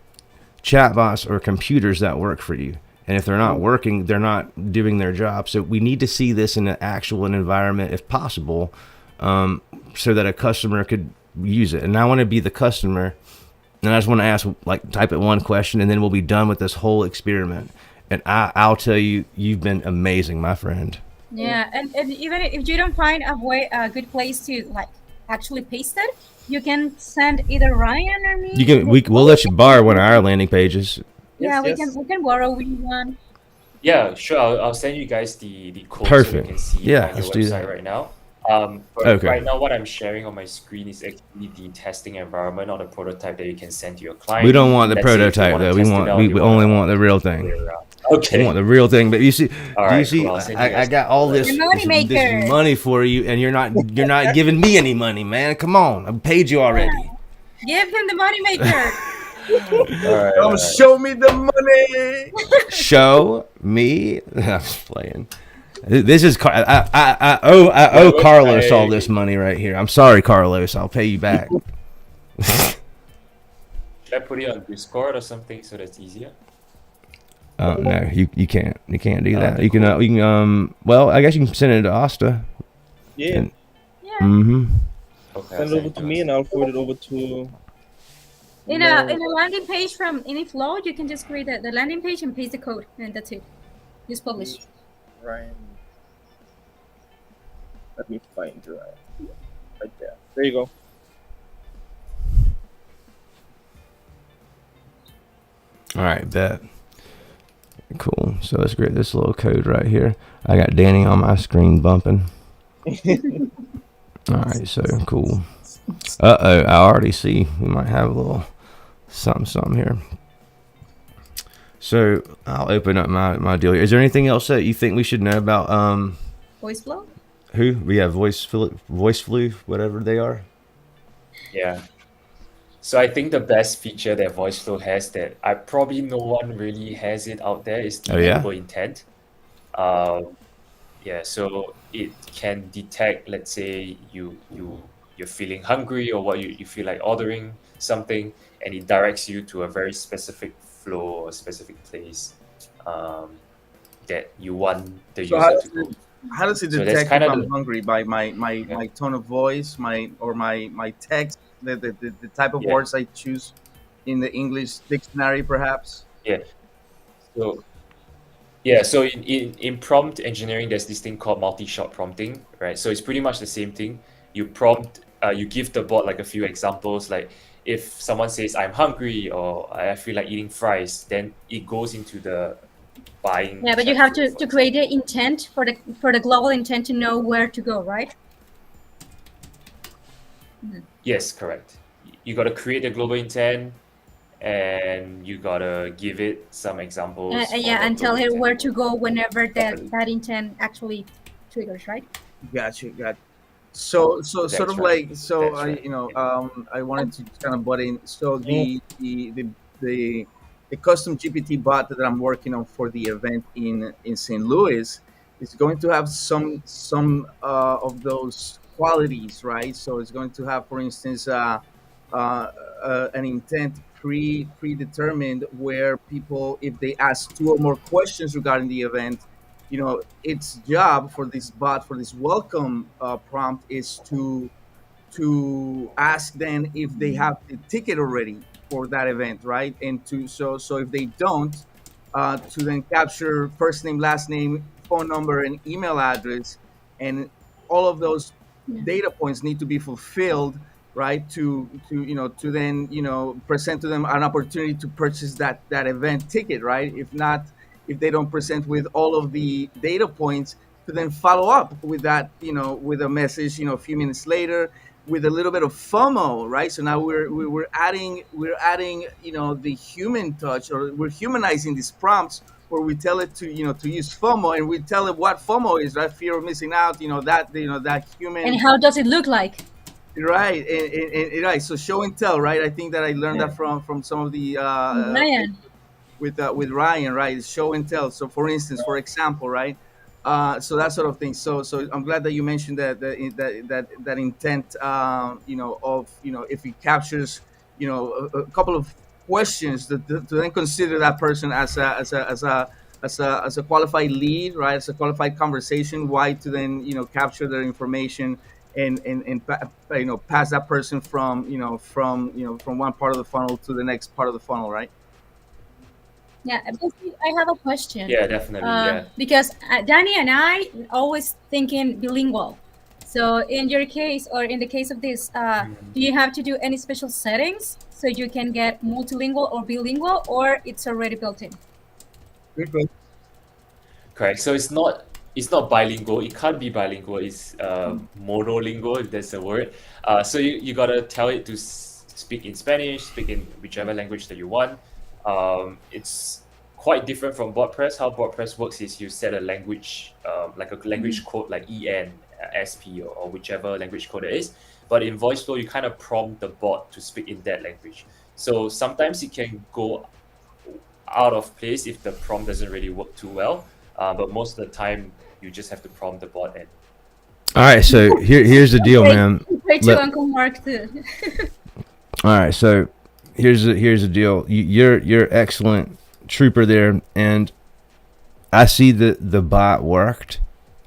chatbots are computers that work for you, and if they're not working, they're not doing their job. So we need to see this in an actual environment, if possible, so that a customer could use it. And I want to be the customer. And I just want to ask, like, type it one question, and then we'll be done with this whole experiment. And I'll tell you, you've been amazing, my friend. Yeah, and even if you don't find a good place to like actually paste it, you can send either Ryan or me. We'll let you borrow one of our landing pages. Yeah, Yes. we can borrow one. Yeah, sure. I'll send you guys the code so Perfect. you can see Yeah, it on let's your do website that. right now. But Okay. right now, what I'm sharing on my screen is actually the testing environment or the prototype that you can send to your client. We don't want the Let's say if you prototype wanna though. We test it want out, we you only wanna want the real thing. play around. We Okay. want the real thing. But you see, All do you right, see? cool. I'll send you I guys got all this, The money this maker. money for you, and you're not giving me any money, man. Come on, I paid you already. Give him the money maker. All right. Come show me the money. Show me. I'm just playing. This is I owe Wait, Carlos all I- this money right here. I'm sorry, Carlos. I'll pay you back. Should I put it on Discord or something so that's easier? No, you can't do that. Okay, You can well, I guess you can send it to Asta. Yeah. And- Yeah. Mm-hmm. Okay. Send it over to me, and I'll forward it over to. In a landing page from any flow, you can just create the landing page and paste the code, and that's it. Just publish. Ryan. Let me find Ryan. Right there. There you go. All right, bet. Cool. So let's create this little code right here. I got Danny on my screen bumping. All right, so cool. Uh-oh, I already see we might have a little something here. So I'll open up my deal here. Is there anything else that you think we should know about Voice flow. who? We have voice flu, whatever they are. Yeah. So I think the best feature that VoiceFlow has that probably no one really has it out there is the Oh, yeah? verbal intent. Yeah, so it can detect, let's say you're feeling hungry or what you feel like ordering something, and it directs you to a very specific flow or specific place that you want the So user to go. How does it So that's detect if kind of I'm the- hungry? By my tone of voice, my text, the type of Yeah. words I choose in the English dictionary, perhaps. Yeah. So Yeah, so in prompt engineering, there's this thing called multi-shot prompting, right? So it's pretty much the same thing. You prompt, you give the bot like a few examples, like if someone says I'm hungry or I feel like eating fries, then it goes into the buying Yeah, but you chat have flow, for to create example. the intent for the global intent to know where to go, right? Yes, correct. You got to create a global intent and you got to give it some examples for Yeah, that and tell global her intent to where to work go whenever properly. that intent actually triggers, right? Gotcha, gotcha. So sort That's of right. like, so That's I, right. you know, I wanted Um, to kind of butt in. So Mm, the the custom GPT bot that I'm working on for the event in St. Louis is going to have some of those qualities, right? So it's going to have, for instance, an intent predetermined, where people, if they ask two or more questions regarding the event, its job for this bot, for this welcome prompt, is to ask them if they have the ticket already for that event, right? And to so if they don't, to then capture first name, last name, phone number, and email address, and all of those yeah. data points need to be fulfilled, right? To then present to them an opportunity to purchase that event ticket, right? If not, if they don't present with all of the data points, to then follow up with that, with a message, a few minutes later, with a little bit of FOMO, right? So now we're adding the human touch, or we're humanizing these prompts, where we tell it to use FOMO, and we tell it what FOMO is, right? Fear of missing out, that And human. how does it look like? Right, right. So show and tell, right? I think that I learned Yeah. that from some of the Ryan. with Ryan, right? Show and tell. So, for instance, for example, right? So that sort of thing. So I'm glad that you mentioned that intent. Of, if it captures, a couple of questions, to then consider that person as a qualified lead, right? As a qualified conversation. Why to then capture their information, and pass that person from one part of the funnel to the next part of the funnel, right? Yeah, basically, I have a question. Yeah, definitely. Yeah. Because Danny and I always thinking bilingual. So in your case, or in the case of this, do you have to do any special settings so you can get multilingual or bilingual, or it's already built in? Good question. Correct. So it's not bilingual. It can't be bilingual. It's monolingual, if that's the word. So you gotta tell it to speak in Spanish, speak in whichever language that you want. It's quite different from WordPress. How WordPress works is you set a language, like a language code, like EN, SP, or whichever language code it is. But in VoiceFlow, you kind of prompt the bot to speak in that language. So sometimes it can go out of place if the prompt doesn't really work too well. But most of the time, you just have to prompt the bot and All right, so here's the deal, Great, man. great to Let, Uncle Mark too. all right, so here's the deal. You're excellent trooper there, and I see that the bot worked.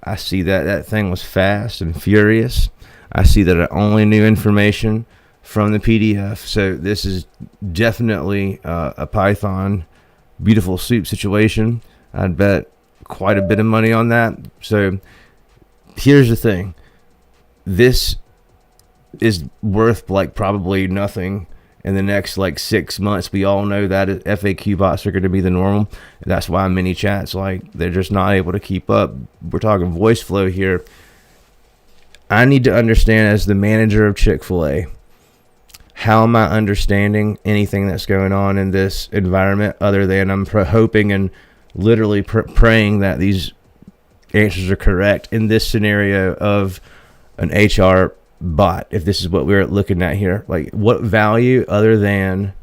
I see that thing was fast and furious. I see that it only knew information from the PDF. So this is definitely a Python beautiful soup situation. I'd bet quite a bit of money on that. So here's the thing. This is worth like probably nothing in the next like 6 months. We all know that FAQ bots are going to be the normal. That's why many chats, like, they're just not able to keep up. We're talking voice flow here. I need to understand, as the manager of Chick-fil-A, how am I understanding anything that's going on in this environment, other than I'm hoping and literally praying that these answers are correct in this scenario of an HR bot, if this is what we're looking at here. Like, what value other than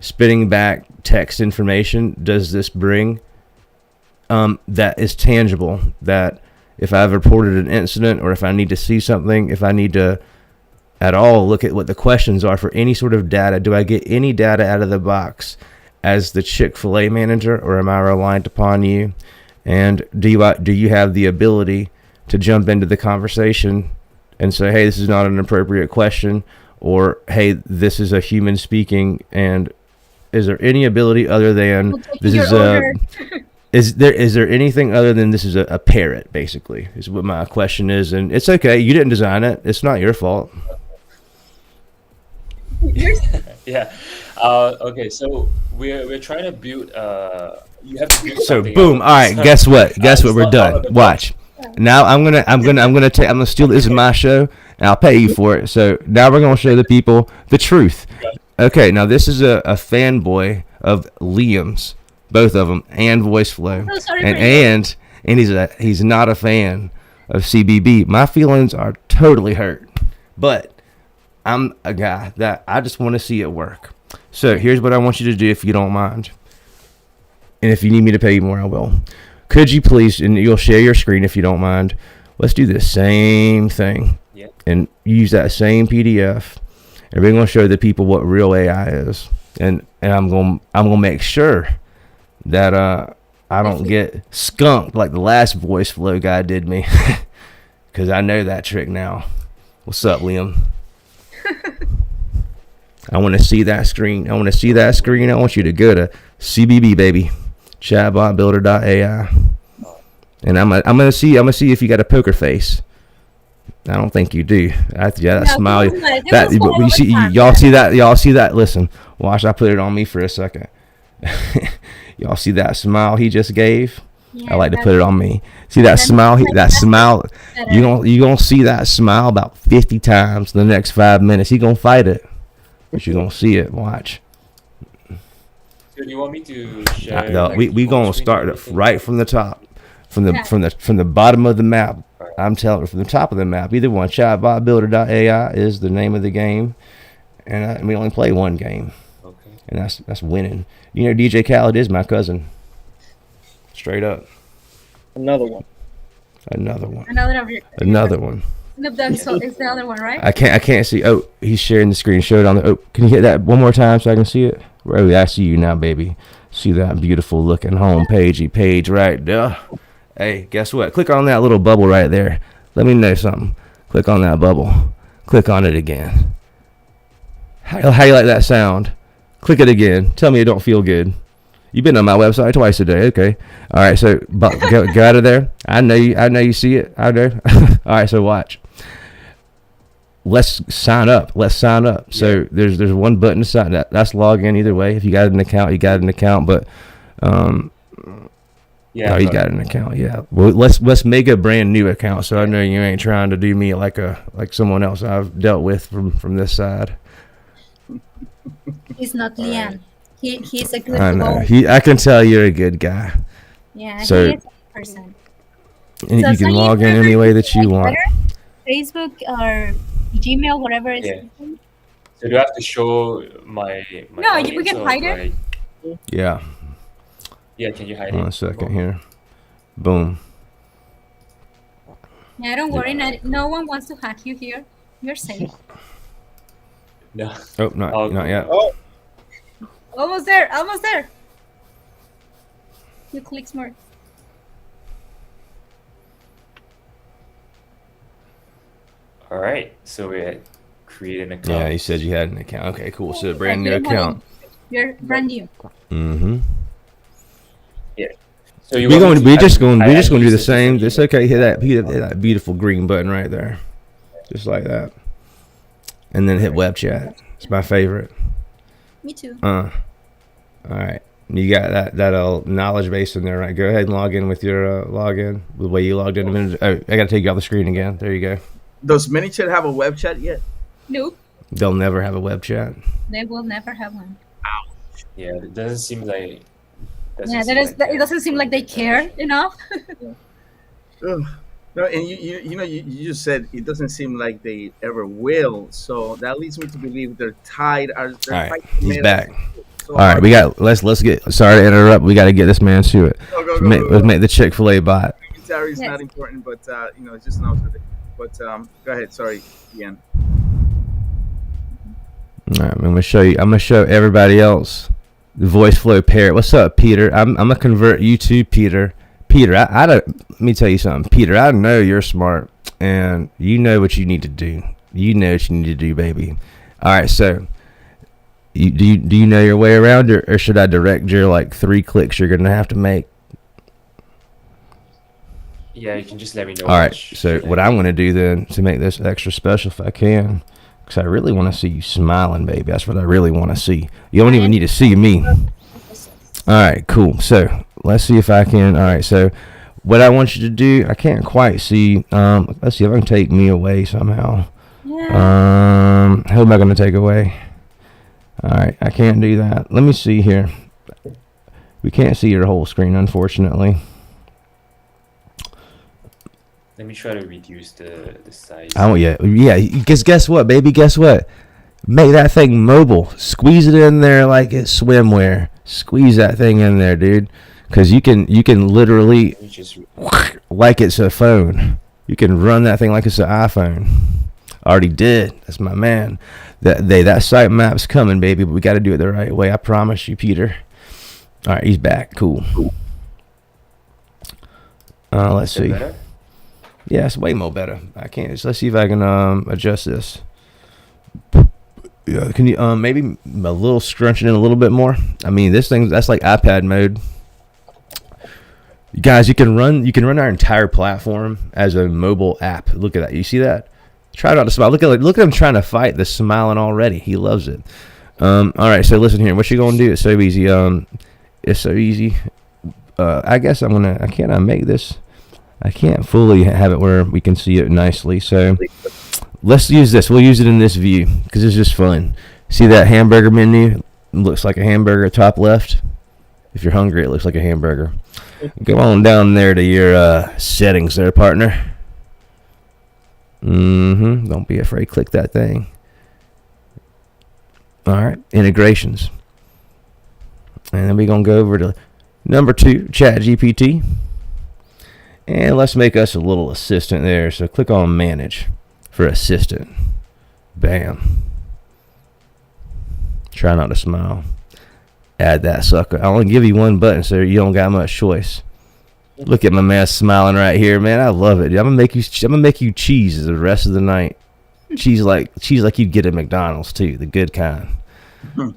spitting back text information does this bring that is tangible, that if I've reported an incident, or if I need to see something, if I need to at all look at what the questions are for any sort of data, do I get any data out of the box as the Chick-fil-A manager, or am I reliant upon you? And do you have the ability to jump into the conversation and say, hey, this is not an appropriate question, or hey, this is a human speaking, and is there any ability other than We'll take this your is order. is there anything other than this is a parrot, basically, is what my question is. And it's okay. You didn't design it. It's not your fault. Yeah. Okay. So we're trying to build. You have to build So something boom. out. All right. So, Guess what? Guess what? it's We're not out of done. the box. Watch. Now I'm gonna steal. This is my show, and I'll pay you for it. So now we're gonna show the people the truth. Okay. Now this is a fanboy of Liam's, both of them, and Voice Flow, So sorry and for you. he's not a fan of CBB. My feelings are totally hurt, but I'm a guy that I just want to see it work. So here's what I want you to do, if you don't mind. And if you need me to pay you more, I will. Could you please, and you'll share your screen if you don't mind, let's do the same thing. Yeah. And use that same PDF. And we're going to show the people what real AI is. And I'm going to make sure that I don't get skunked like the last Voice Flow guy did me. Because I know that trick now. What's up, Liam? I want to see that screen. I want you to go to CBB, baby. Chatbotbuilder.ai. And I'm gonna see if you got a poker face. I don't think you do. That smile. Y'all see that. Listen, watch. I put it on me for a second. Y'all see that smile he just gave? I like to put it on me. See that smile? That smile. You gonna see that smile about 50 times in the next 5 minutes. He gonna fight it, but you gonna see it. Watch. So do you want me to share? No, we gonna start it right from the top, from the bottom of the map. I'm telling you, from the top of the map. Either one. Chatbotbuilder.ai is the name of the game, and we only play one game, Okay. and that's winning. You know, DJ Khaled is my cousin. Straight up. Another one. Another one. Another one. No, So it's the other one, right? I can't see. Oh, he's sharing the screen. Show it on the. Oh, can you hit that one more time so I can see it? Oh, I see you now, baby. See that beautiful looking home page right there. Hey, guess what? Click on that little bubble right there. Let me know something. Click on that bubble. Click on it again. How you like that sound? Click it again. Tell me it don't feel good. You've been on my website twice a day. Okay. All right. So go out of there. I know you see it. I know. All right. So watch. Let's sign up. So there's one button to sign. That's log in either way. If you got an account, you got an account. But Yeah. you got an account. Yeah. Well, let's make a brand new account. So I know you ain't trying to do me like someone else I've dealt with from this side. He's not Liam. He's a good I know. boy. I can tell you're a good guy. Yeah, So- he is a person. And So you can sign log in in any way that you want. Facebook or Gmail, whatever is. Yeah. So do I have to show my No, login, we can so, hide it. like- Yeah. Yeah. Can you hide it? One second here. Boom. Yeah, don't worry. No one wants to hack you here. You're safe. No. Oh, not yet. Oh, Almost there. You click smart. All right. So we create an account. Yeah, you said you had an account. Okay, cool. So brand new You're one- account. You're brand new. Mm-hmm. So you We're want me to just going I to do the use same. different It's okay. Hit that beautiful green button right there, just like that, and then hit web chat. It's my favorite. Me too. All right. You got that knowledge base in there, right? Go ahead and log in with your login the way you logged in a minute. Oh, I got to take you off the screen again. There you go. Does ManyChat have a web chat yet? Nope. They'll never have a web chat. They will never have one. Yeah. It doesn't seem like. It doesn't seem like they care enough. Ugh. No, and you just said it doesn't seem like they ever will. So that leads me to believe they're tied. They're All right, fighting he's meta. back. So All right, we got. Let's get. Sorry to interrupt. We got to get this man to it. Go, Let's make the Chick-fil-A bot. Commentary is Yes. not important, but it's just an observation. But go ahead. Sorry, Ian. All right, I'm gonna show you. I'm gonna show everybody else the voice flow parrot. What's up, Peter? I'm gonna convert you to Peter. Peter, I don't. Let me tell you something, Peter. I know you're smart, and you know what you need to do. You know what you need to do, baby. All right, so do you know your way around, or should I direct your 3 clicks you're gonna have to make? Yeah, you can just let me know. All right. What So should I what I'm going to do then to make this extra special, if I can, because I really want to see you smiling, baby. That's what I really want to see. You don't even need to see me. All right. Cool. So let's see if I can. All right. So what I want you to do, I can't quite see. Let's see if I can take me away somehow. Yeah. Who am I going to take away? All right. I can't do that. Let me see here. We can't see your whole screen, unfortunately. Let me try to reduce the size. Oh yeah. Guess what, baby? Guess what? Make that thing mobile. Squeeze it in there like it's swimwear. Squeeze that thing in there, dude. Because you can literally Let me just like it's a phone. You can run that thing like it's an iPhone. Already did. That's my man. That sitemap's coming, baby. But we got to do it the right way. I promise you, Peter. All right, he's back. Cool. Let's see. better? Yeah, it's way more better. I can't. Let's see if I can adjust this. Yeah, can you maybe a little scrunch it in a little bit more? I mean, this thing that's like iPad mode. You guys, you can run our entire platform as a mobile app. Look at that. You see that? Try not to smile. Look at him trying to fight the smiling already. He loves it. All right, so listen here. What you gonna do? It's so easy. It's so easy. I guess I can't make this. I can't fully have it where we can see it nicely. So let's use this. We'll use it in this view because it's just fun. See that hamburger menu? It looks like a hamburger top left. If you're hungry, it looks like a hamburger. Go on down there to your settings there, partner. Don't be afraid. Click that thing. All right. Integrations. And then we're going to go over to number 2, ChatGPT. And let's make us a little assistant there. So click on manage for assistant. Bam. Try not to smile. Add that sucker. I only give you one button, so you don't got much choice. Look at my man smiling right here, man. I love it. I'm gonna make you cheese the rest of the night. Cheese like you'd get at McDonald's too, the good kind. All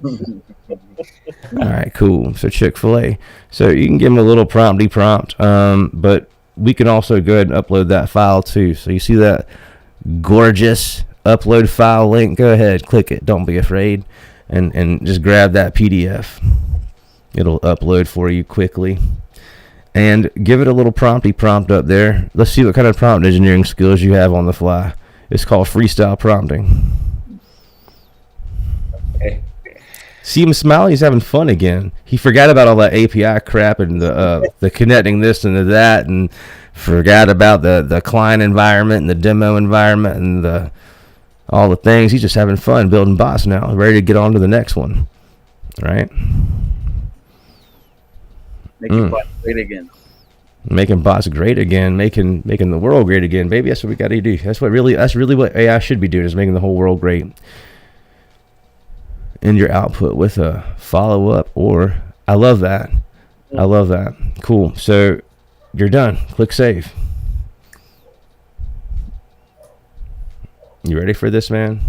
right, cool. So Chick-fil-A. So you can give them a little prompt, but we can also go ahead and upload that file too. So you see that gorgeous upload file link? Go ahead, click it. Don't be afraid, and just grab that PDF. It'll upload for you quickly. And give it a little prompt up there. Let's see what kind of prompt engineering skills you have on the fly. It's called freestyle prompting. Okay. See him smiling? He's having fun again. He forgot about all that API crap and the connecting this and that, and forgot about the client environment and the demo environment and all the things. He's just having fun building bots now, ready to get on to the next one. Right? Making bots great again. Making bots great again, making the world great again, baby. That's what we got to do. That's really what AI should be doing, is making the whole world great. And your output with a follow up, or I love that. Cool. So you're done. Click save. You ready for this, man?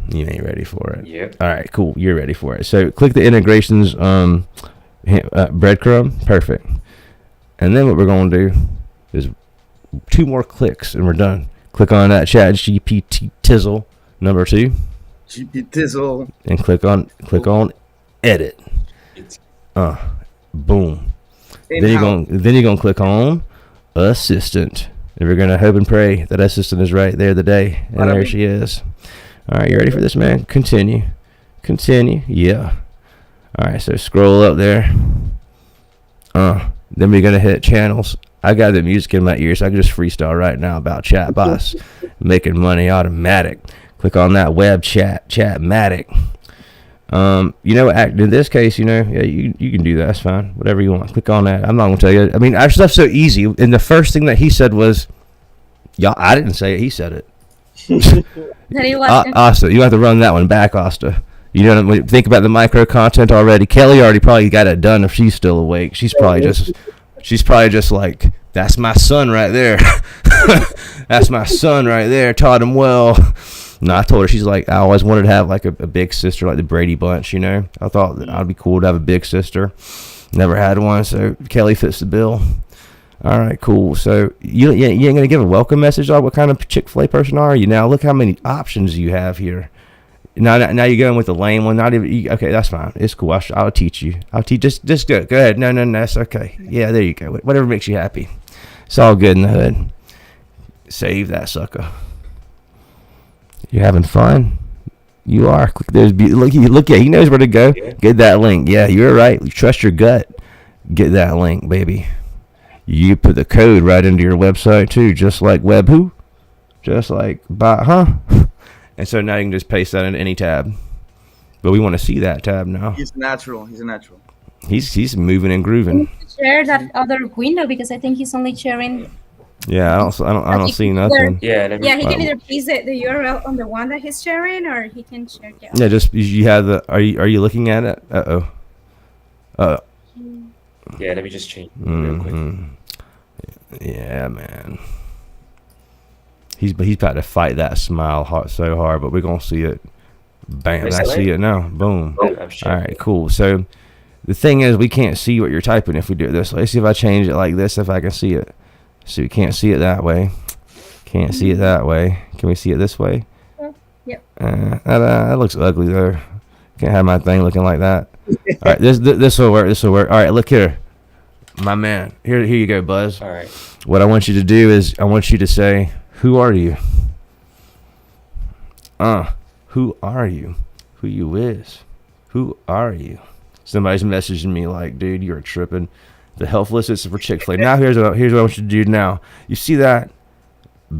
You ain't ready for it. Yeah. All right, cool. You're ready for it. So click the integrations breadcrumb. Perfect. And then what we're going to do is 2 more clicks and we're done. Click on that ChatGPT tizzle number 2. GP Tizzle. And click on edit. Boom. Then you're gonna click on assistant. And we're gonna hope and pray that assistant is right there today. And there she is. All right, you ready for this, man? Continue. Yeah. All right, so scroll up there. Then we're gonna hit channels. I got the music in my ears, so I can just freestyle right now about Chatbots making money automatic. Click on that web Chatmatic. In this case, you can do that. That's fine. Whatever you want. Click on that. I'm not gonna tell you. I mean, our stuff's so easy. And the first thing that he said was, "Y'all." I didn't say it. He said it. Asta, you have to run that one back, Asta. You know, think about the micro content already. Kelly already probably got it done if she's still awake. She's probably just like, that's my son right there. That's my son right there. Taught him well. No, I told her, she's like, I always wanted to have like a big sister like the Brady Bunch, you know. I thought that I'd be cool to have a big sister. Never had one, so Kelly fits the bill. All right, cool. So you ain't gonna give a welcome message on what kind of Chick-fil-A person are you? Now look how many options you have here. Now you're going with the lame one. Not even okay. That's fine. It's cool. I'll teach you. I'll teach. Just go. Go ahead. No. That's okay. Yeah, there you go. Whatever makes you happy. It's all good in the hood. Save that sucker. You're having fun. You are. Click those. Look. Yeah, he knows where to go. Get that link. Yeah, you're right. Trust your gut. Get that link, baby. You put the code right into your website too, just like Webhoo, just like And so now you can just paste that into any tab. But we want to see that tab now. He's a natural. He's moving and grooving. Share that other window because I think he's only sharing. Yeah, I don't see nothing. Yeah, Yeah, he can either paste the URL on the one that he's sharing, or he can share the other. Yeah, just you have the. Are you looking at it? Yeah, let me just change real quick. Yeah, man. He's about to fight that smile so hard, but we're gonna see it. Bam! I see it now. Boom. Oh, All right, cool. So the thing is, we can't see what you're typing if we do it this way. Let's see if I change it like this, if I can see it. So we can't see it that way. Can't see it that way. Can we see it this way? Yep. That looks ugly though. Can't have my thing looking like that. All right, this will work. This will work. All right, look here, my man. Here you go, Buzz. All right. What I want you to do is I want you to say, "Who are you?" Who are you? Who you is? Who are you? Somebody's messaging me like, "Dude, you're tripping." The health list is for Chick-fil-A. Now here's what I want you to do. Now you see that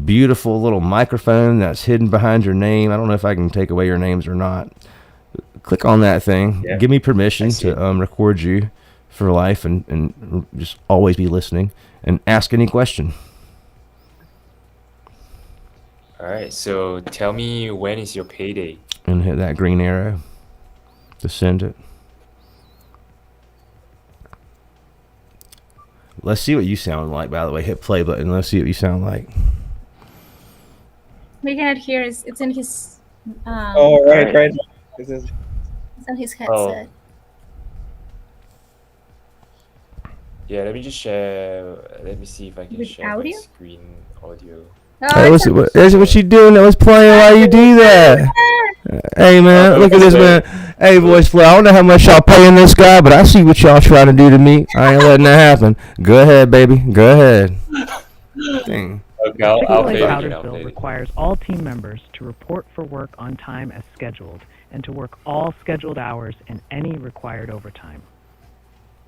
beautiful little microphone that's hidden behind your name. I don't know if I can take away your names or not. Click on that thing. Yeah. Give me permission to record you for life and just always be listening and ask any question. All right. So tell me, when is your payday? And hit that green arrow to send it. Let's see what you sound like, by the way. Hit play button. Let's see what you sound like. We cannot hear. It's in his. Oh, right. This is. It's on his headset. Yeah, let me just share. Let me see if I can With share audio? my screen audio. Hey, what you doing? That was playing while you do that. Hey, man, look at this, man. Hey, Voice Flow, I don't know how much y'all paying this guy, but I see what y'all trying to do to me. I ain't letting that happen. Go ahead, baby. Go ahead. Dang. Okay, I'll play it Chick-fil-A again. Powdersville requires all team members to report for work on time as scheduled and to work all scheduled hours and any required overtime.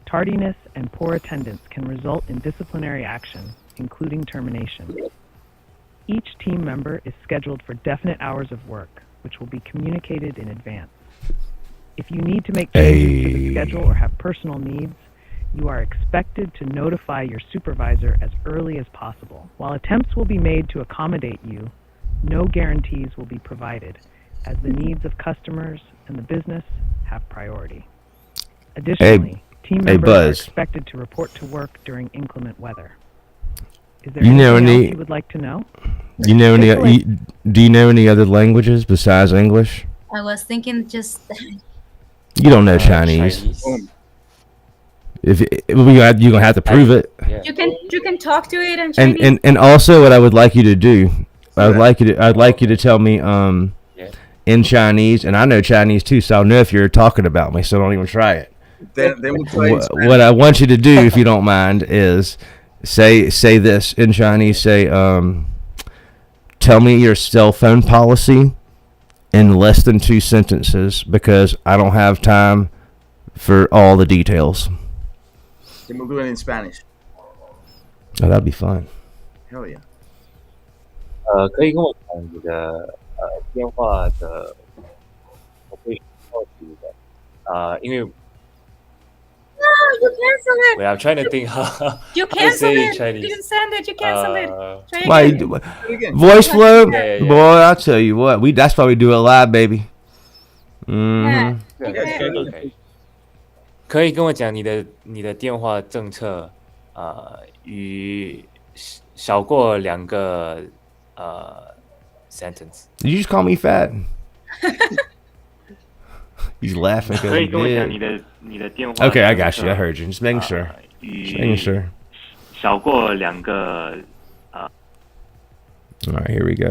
Tardiness and poor attendance can result in disciplinary action, including termination. Each team member is scheduled for definite hours of work, which will be communicated in advance. If you need to make changes to the schedule or have personal needs, you are expected to notify your supervisor as early as possible. While attempts will be made to accommodate you, no guarantees will be provided, as the needs of customers and the business have priority. Additionally, team members are expected to report to work during inclement weather. Is there anything else you would like to know? Do you know any other languages besides English? I was thinking just. You don't know Chinese. If you're gonna have to prove it. Yeah. You can talk to it in Chinese. And also what I would like you to do, I'd like you to tell me in Chinese, and I know Chinese too, so I'll know if you're talking about me. So don't even try it. Then we'll try What I want you to do, if you don't mind, is say this in Chinese. Say, tell me your cell phone policy in less than 2 sentences, because I don't have time for all the details. Then we'll do it in Spanish. Oh, that'd be fun. Hell yeah. 可以跟我讲你的电话的，我可以告诉你的，因为 No, you cancel it. wait, I'm trying to think how You to cancel say in it. Chinese. You didn't send it. You cancel it. Try Why? again. Voice flow, Yeah. boy. I'll tell you what. That's why we do it live, baby. Mm-hmm. Yeah. OK，可以跟我讲你的电话政策，与少过2个sentence。 Did you just call me fat? He's laughing because he did. Okay, I got you. I heard you. Just making sure. Just making sure. 少过2个 All right, here we go.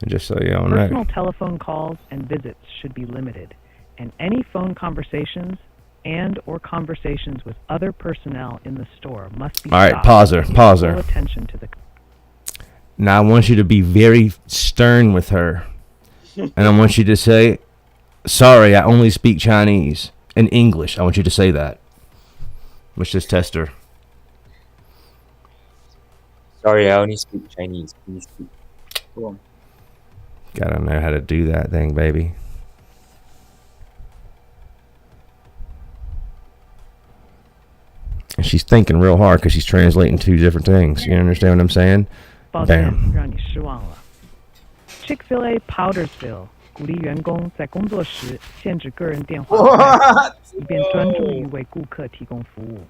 And just so you all know. Personal telephone calls and visits should be limited, and any phone conversations and or conversations with other personnel in the store must be All right, stopped. pause her. Full attention to the. Now I want you to be very stern with her. And I want you to say, sorry, I only speak Chinese. In English, I want you to say that. Let's just test her. Sorry, I only speak Chinese. Please speak. Cool. Gotta know how to do that thing, baby. And she's thinking real hard because she's translating 2 different things. You understand what I'm saying? 抱歉 Bam. 让你失望了。Chick-fil-A Powdersville 鼓励员工在工作时限制个人电话， What? 以便专注于为顾客提供服务。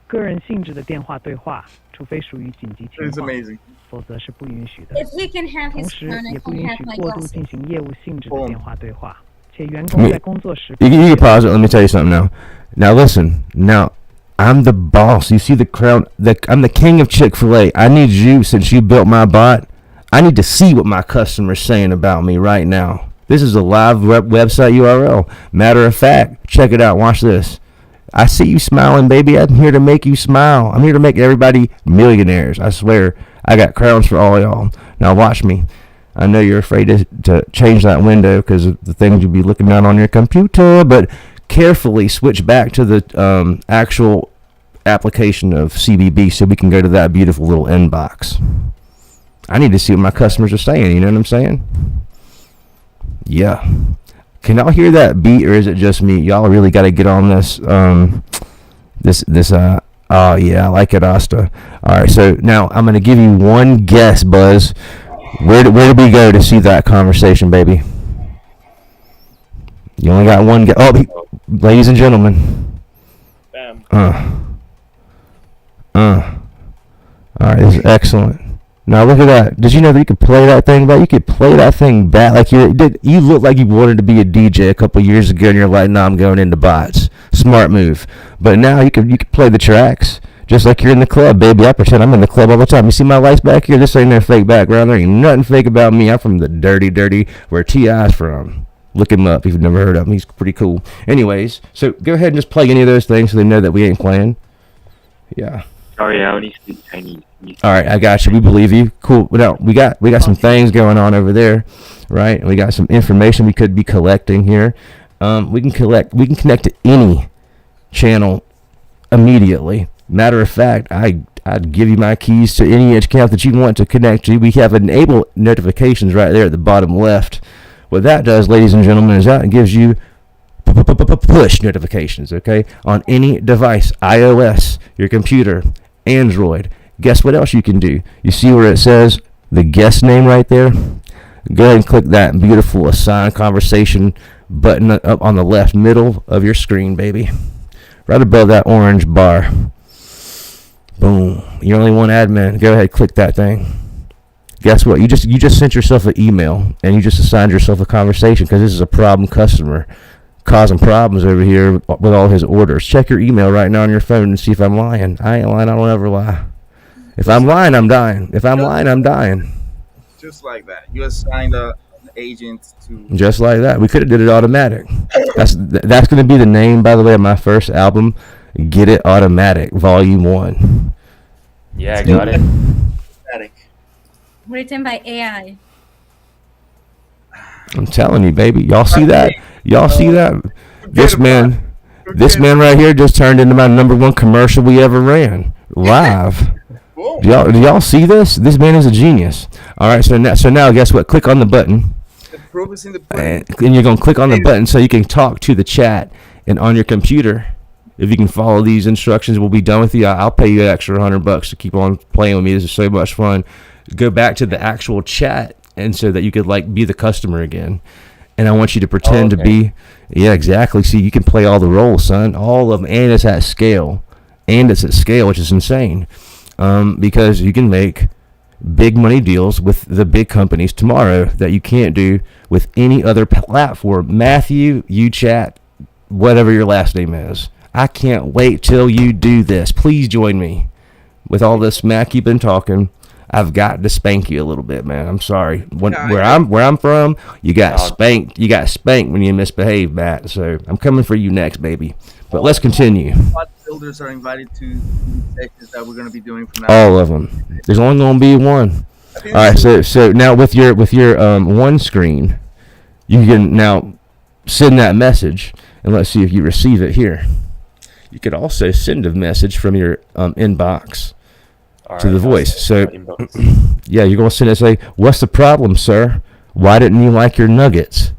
个人性质的电话对话，除非属于紧急情 It's 况， amazing. 否则是不允许的。 If he can have 同 his 时 phone, I 也不 can 允 have 许 my 过度 glasses. 进行业务性质的电话对话，且员 Me- 工在工作时 You can pause it. Let me tell you something now. Now listen. Now, I'm the boss. You see the crown? I'm the king of Chick-fil-A. I need you, since you built my bot, I need to see what my customer's saying about me right now. This is a live website URL. Matter of fact, check it out. Watch this. I see you smiling, baby. I'm here to make you smile. I'm here to make everybody millionaires. I swear. I got crowns for all y'all. Now watch me. I know you're afraid to change that window because of the things you'll be looking down on your computer, but carefully switch back to the actual application of CBB so we can go to that beautiful little inbox. I need to see what my customers are saying. You know what I'm saying? Yeah. Can y'all hear that beat, or is it just me? Y'all really got to get on this. Oh yeah, I like it, Asta. All right, so now I'm gonna give you one guess, Buzz. Where did we go to see that conversation, baby? You only got one guess. Oh, ladies and gentlemen. Bam. All right, this is excellent. Now look at that. Did you know that you could play that thing back? You could play that thing back like you look like you wanted to be a DJ a couple years ago, and you're like, "No, I'm going into bots." Smart move. But now you could play the tracks just like you're in the club, baby. I pretend I'm in the club all the time. You see my lights back here? This ain't no fake background. There ain't nothing fake about me. I'm from the dirty where T.I.'s from. Look him up if you've never heard of him. He's pretty cool. Anyways, so go ahead and just play any of those things so they know that we ain't playing. Yeah. Sorry, I only speak Chinese. All right, I got you. We believe you. Cool. Now we got some things going on over there, right? And we got some information we could be collecting here. We can connect to any channel immediately. Matter of fact, I'd give you my keys to any account that you want to connect to. We have enable notifications right there at the bottom left. What that does, ladies and gentlemen, is that gives you push notifications, okay, on any device, iOS, your computer, Android. Guess what else you can do? You see where it says the guest name right there? Go ahead and click that beautiful assign conversation button up on the left middle of your screen, baby. Right above that orange bar. Boom. You're only one admin. Go ahead, click that thing. Guess what? You just sent yourself an email and you just assigned yourself a conversation because this is a problem customer causing problems over here with all his orders. Check your email right now on your phone and see if I'm lying. I ain't lying. I don't ever lie. If I'm lying, I'm dying. If I'm lying, I'm dying. Just like that. You assigned an agent to. Just like that. We could have did it automatic. That's going to be the name, by the way, of my first album, Get It Automatic, Volume 1. Yeah, I got it. Static. Written by AI. I'm telling you, baby. Y'all see that? Y'all see that? This man right here just turned into my #1 commercial we ever ran live. Do y'all see this? This man is a genius. All right, so now guess what? Click on the button. The proof is in the pudding. And you're going to click on the button so you can talk to the chat. And on your computer, if you can follow these instructions, we'll be done with you. I'll pay you an extra $100 to keep on playing with me. This is so much fun. Go back to the actual chat, and so that you could be the customer again. And I want you to pretend to be, yeah, exactly. See, you can play all the roles, son, all of them, and it's at scale, which is insane, because you can make big money deals with the big companies tomorrow that you can't do with any other platform. Matthew, you chat, whatever your last name is. I can't wait till you do this. Please join me. with all this smack you've been talking, I've got to spank you a little bit, man. I'm sorry. Yeah, Where I'm from, you got spanked. You got spanked when you misbehave, Matt. So I'm coming for you next, baby. But let's continue. Bot builders are invited to the sessions that we're going to be doing from now. All of them. There's only going to be one. All right. So now with your one screen, you can now send that message, and let's see if you receive it here. You could also send a message from your inbox to the voice. So, yeah, you're going to send it and say, "What's the problem, sir? Why didn't you like your nuggets?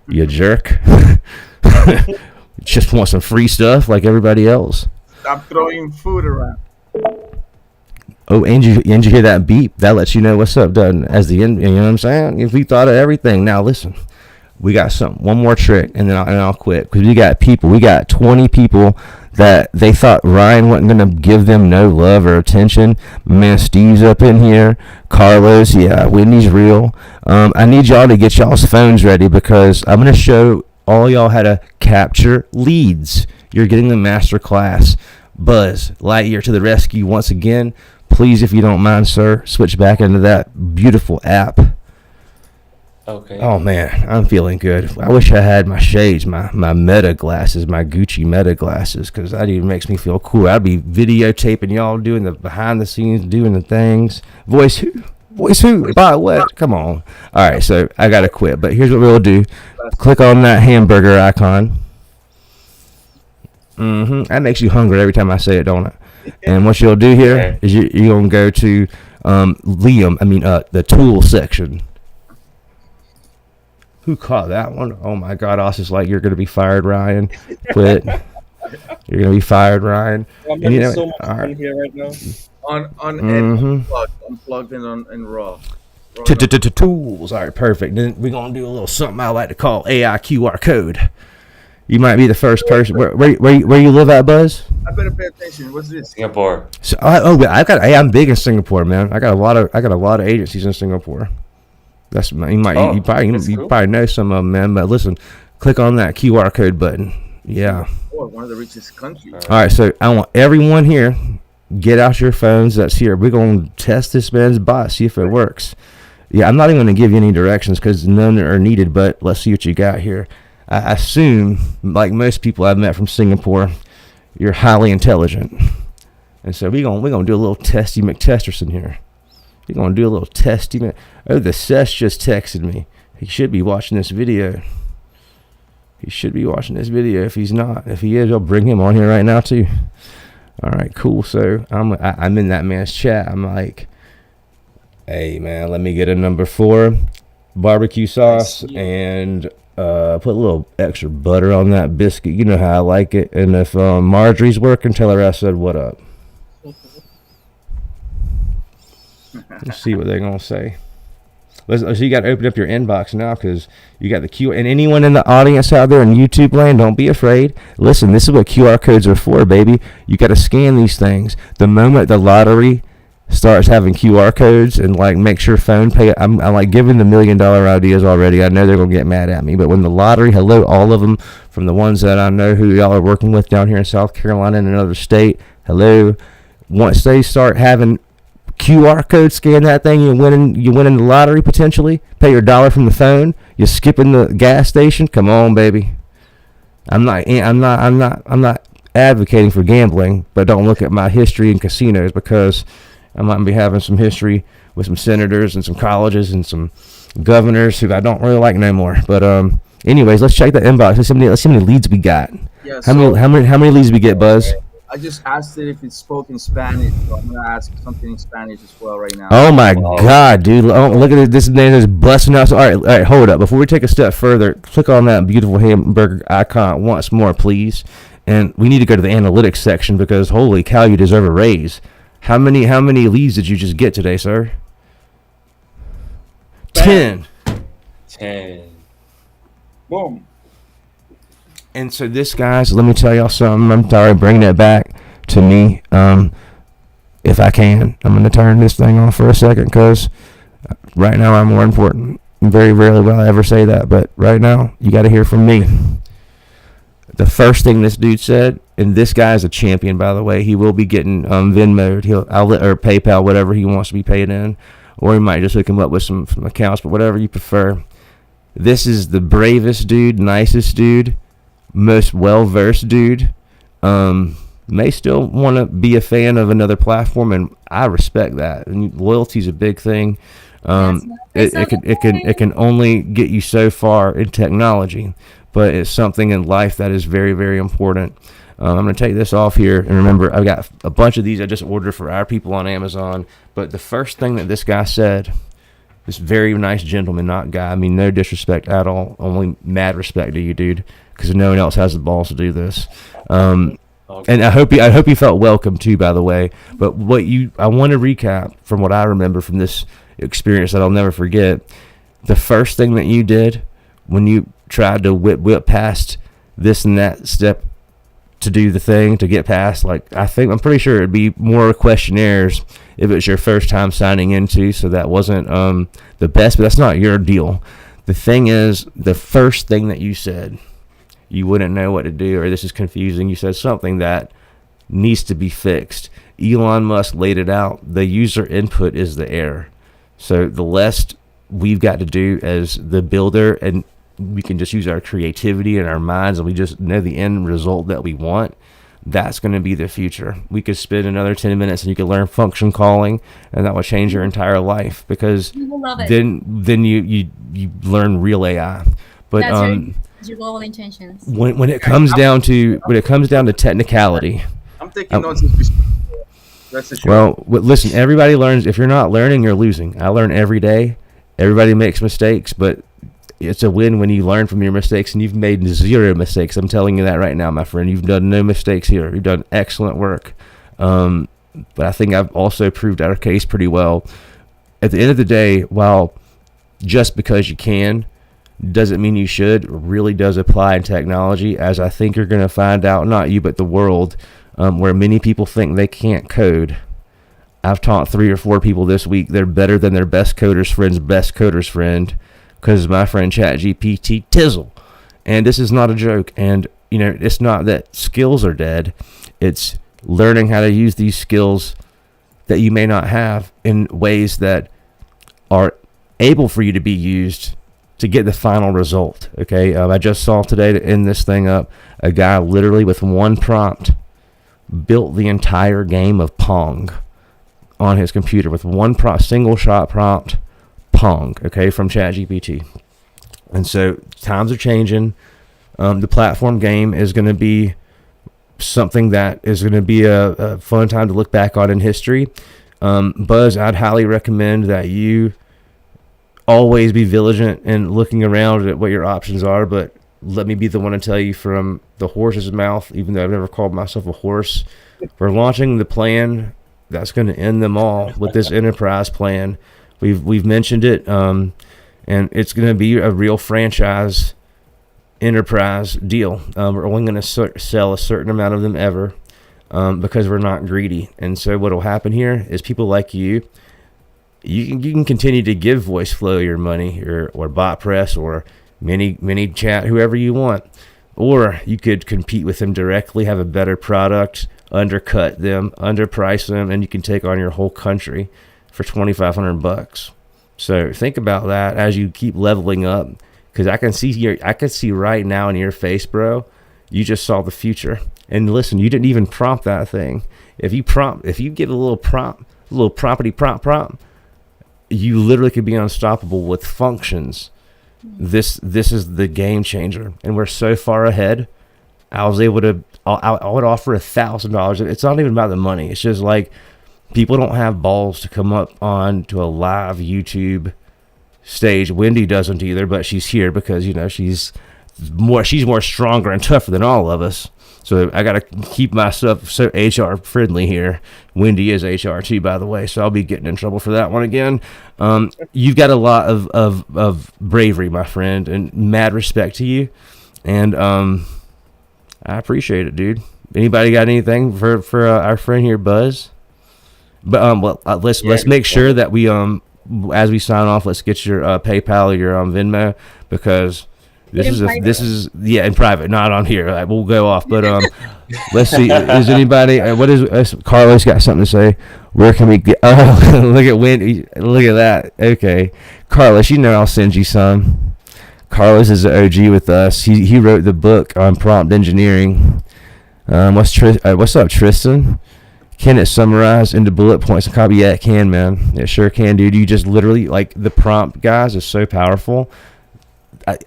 You jerk." Just want some free stuff like everybody else. Stop throwing food around. Oh, and you hear that beep? That lets you know what's up, doesn't it? As the end, you know what I'm saying? If we thought of everything. Now, listen. We got one more trick, and then I'll quit. Because we got 20 people that they thought Ryan wasn't going to give them no love or attention. Man, Steve's up in here. Carlos, yeah, Whitney's real. I need y'all to get y'all's phones ready because I'm going to show all y'all how to capture leads. You're getting the master class. Buzz Lightyear to the rescue once again. Please, if you don't mind, sir, switch back into that beautiful app. Okay. Oh man, I'm feeling good. I wish I had my shades, my Meta glasses, my Gucci Meta glasses, because that even makes me feel cool. I'd be videotaping y'all doing the behind the scenes, doing the things. Voice who? Buy what? Come on. All right, so I gotta quit. But here's what we'll do: click on that hamburger icon. That makes you hungry every time I say it, don't it? And what you'll do here is you're gonna go to the tool section. Who caught that one? Oh my God, Austin's like, you're going to be fired, Ryan. Quit. You're going to be fired, Ryan. I'm having so much fun here right now. Unplugged and raw. Tools. All right, perfect. Then we're going to do a little something I like to call AI QR code. You might be the first person. Where you live at, Buzz? I better pay attention. What's this? Singapore. So, I'm big in Singapore, man. I got a lot of agencies in Singapore. You probably know some of them, man. But listen, click on that QR code button. Yeah. One of the richest countries. All right, so I want everyone here, get out your phones. That's here. We're gonna test this man's bot, see if it works. Yeah, I'm not even gonna give you any directions because none are needed. But let's see what you got here. I assume, like most people I've met from Singapore, you're highly intelligent, and so we're gonna do a little testy McTesterson here. You're going to do a little testing. Oh, the Sesh just texted me. He should be watching this video. If he's not. If he is, I'll bring him on here right now, too. All right, cool. So I'm in that man's chat. I'm like, hey, man, let me get a number 4 barbecue sauce and put a little extra butter on that biscuit. You know how I like it. And if Marjorie's working, tell her I said what up. Let's see what they're going to say. So you got to open up your inbox now because you got the Q. And anyone in the audience out there in YouTube land, don't be afraid. Listen, this is what QR codes are for, baby. You got to scan these things. The moment the lottery starts having QR codes and like makes your phone pay, I'm like giving the $1 million ideas already. I know they're going to get mad at me. But when the lottery, hello, all of them, from the ones that I know who y'all are working with down here in South Carolina and another state, hello, once they start having QR code, scan that thing, you winning the lottery potentially, pay your $1 from the phone, you're skipping the gas station. Come on, baby. I'm not advocating for gambling, but don't look at my history in casinos because I might be having some history with some senators and some colleges and some governors who I don't really like no more. But anyways, let's check the inbox. Let's see how many leads we got. Yeah, how many leads we get, Buzz? I just asked it if it spoke in Spanish, so I'm gonna ask something in Spanish as well right now. Oh my God, dude! Look at it. This man is busting out. All right, hold up. Before we take a step further, click on that beautiful hamburger icon once more, please. And we need to go to the analytics section because holy cow, you deserve a raise. How many leads did you just get today, sir? 10. Boom. And so this, guys, let me tell y'all something. I'm sorry, bringing it back to me. If I can, I'm going to turn this thing off for a second because right now I'm more important. Very rarely will I ever say that, but right now you got to hear from me. The first thing this dude said, and this guy is a champion, by the way. He will be getting Venmo'd, or PayPal, whatever he wants to be paid in, or he might just hook him up with some accounts, but whatever you prefer. This is the bravest dude, nicest dude, most well-versed dude. May still want to be a fan of another platform, and I respect that. And loyalty is a big thing. It can only get you so far in technology, but it's something in life that is very, very important. I'm going to take this off here, and remember, I've got a bunch of these I just ordered for our people on Amazon. But the first thing that this guy said, this very nice gentleman, not guy, I mean, no disrespect at all, only mad respect to you, dude, because no one else has the balls to do this. And I hope you felt welcome too, by the way. But I want to recap from what I remember from this experience that I'll never forget. The first thing that you did when you tried to whip past this and that step to do the thing to get past, like, I'm pretty sure it'd be more questionnaires if it's your first time signing into. So that wasn't the best, but that's not your deal. The thing is, the first thing that you said, you wouldn't know what to do, or this is confusing. You said something that needs to be fixed. Elon Musk laid it out. The user input is the error. So the less we've got to do as the builder, and we can just use our creativity and our minds, and we just know the end result that we want, that's going to be the future. We could spend another 10 minutes and you could learn function calling, and that will change your entire life, because then you learn real AI. But your global intentions. When it comes down to technicality, I'm taking notes. That's well, listen, everybody learns. If you're not learning, you're losing. I learn every day. Everybody makes mistakes, but it's a win when you learn from your mistakes, and you've made 0 mistakes. I'm telling you that right now, my friend. You've done no mistakes here. You've done excellent work. But I think I've also proved our case pretty well. At the end of the day, while just because you can doesn't mean you should, really does apply in technology, as I think you're going to find out, not you, but the world, where many people think they can't code. I've taught 3 or 4 people this week. They're better than their best coder's friend's best coder's friend, because my friend ChatGPT tizzle. And this is not a joke. And, it's not that skills are dead. It's learning how to use these skills that you may not have in ways that are able for you to be used to get the final result. Okay, I just saw today, to end this thing up, a guy literally with one prompt built the entire game of Pong on his computer with one single shot prompt, Pong, okay, from ChatGPT. And so times are changing. The platform game is going to be something that is going to be a fun time to look back on in history. Buzz, I'd highly recommend that you always be vigilant and looking around at what your options are, but let me be the one to tell you from the horse's mouth, even though I've never called myself a horse, we're launching the plan that's going to end them all with this enterprise plan. We've mentioned it, and it's going to be a real franchise enterprise deal. We're only going to sell a certain amount of them ever, because we're not greedy. And so what will happen here is people like you can continue to give VoiceFlow your money, or BotPress, or mini chat, whoever you want, or you could compete with them directly, have a better product, undercut them, underprice them, and you can take on your whole country for $2,500. So think about that as you keep leveling up, because I can see right now in your face, bro, you just saw the future. And listen, you didn't even prompt that thing. If you give a little property prompt, you literally could be unstoppable with functions. This is the game changer, and we're so far ahead. I was able to. I would offer $1,000. It's not even about the money. It's just like people don't have balls to come up on to a live YouTube stage. Wendy doesn't either, but she's here because she's more stronger and tougher than all of us. So I got to keep myself so HR friendly here. Wendy is HR too, by the way, so I'll be getting in trouble for that one again. You've got a lot of bravery, my friend, and mad respect to you. And I appreciate it, dude. Anybody got anything for our friend here, Buzz? But let's make sure that we as we sign off, let's get your PayPal or your Venmo, because This In is private? in private, not on here. We'll go off, but let's see. Is anybody? What is Carlos got something to say? Where can we get? Oh, look at Wendy. Look at that. Okay, Carlos, you know I'll send you some. Carlos is an OG with us. He wrote the book on prompt engineering. What's up, Tristan? Can it summarize into bullet points and copy? Yeah, it can, man. It sure can, dude. You just literally, like, the prompt, guys, is so powerful.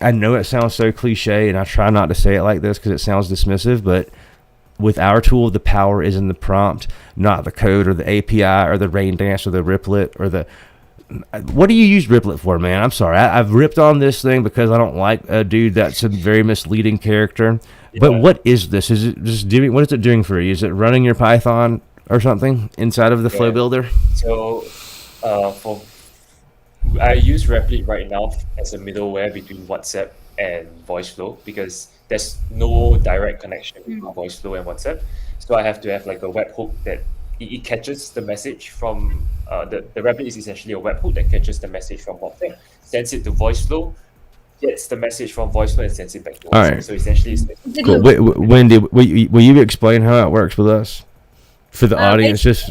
I know it sounds so cliche, and I try not to say it like this because it sounds dismissive, but with our tool, the power is in the prompt, not the code or the API or the rain dance or the Riplet or the... What do you use Riplet for, man? I'm sorry. I've ripped on this thing because I don't like a dude that's a very misleading character. But what is this? Is it just doing... What is it doing for you? Is it running your Python or something inside of the flow builder? So I use Replit right now as a middleware between WhatsApp and VoiceFlow because there's no direct connection between VoiceFlow and WhatsApp. So I have to have like a webhook that it catches the message from the Replit is essentially a webhook that catches the message from WhatsApp, sends it to VoiceFlow, gets the message from VoiceFlow and sends it back to WhatsApp. All right. So essentially it's Cool. Wendy, will you explain how it works with us? For the audience, just...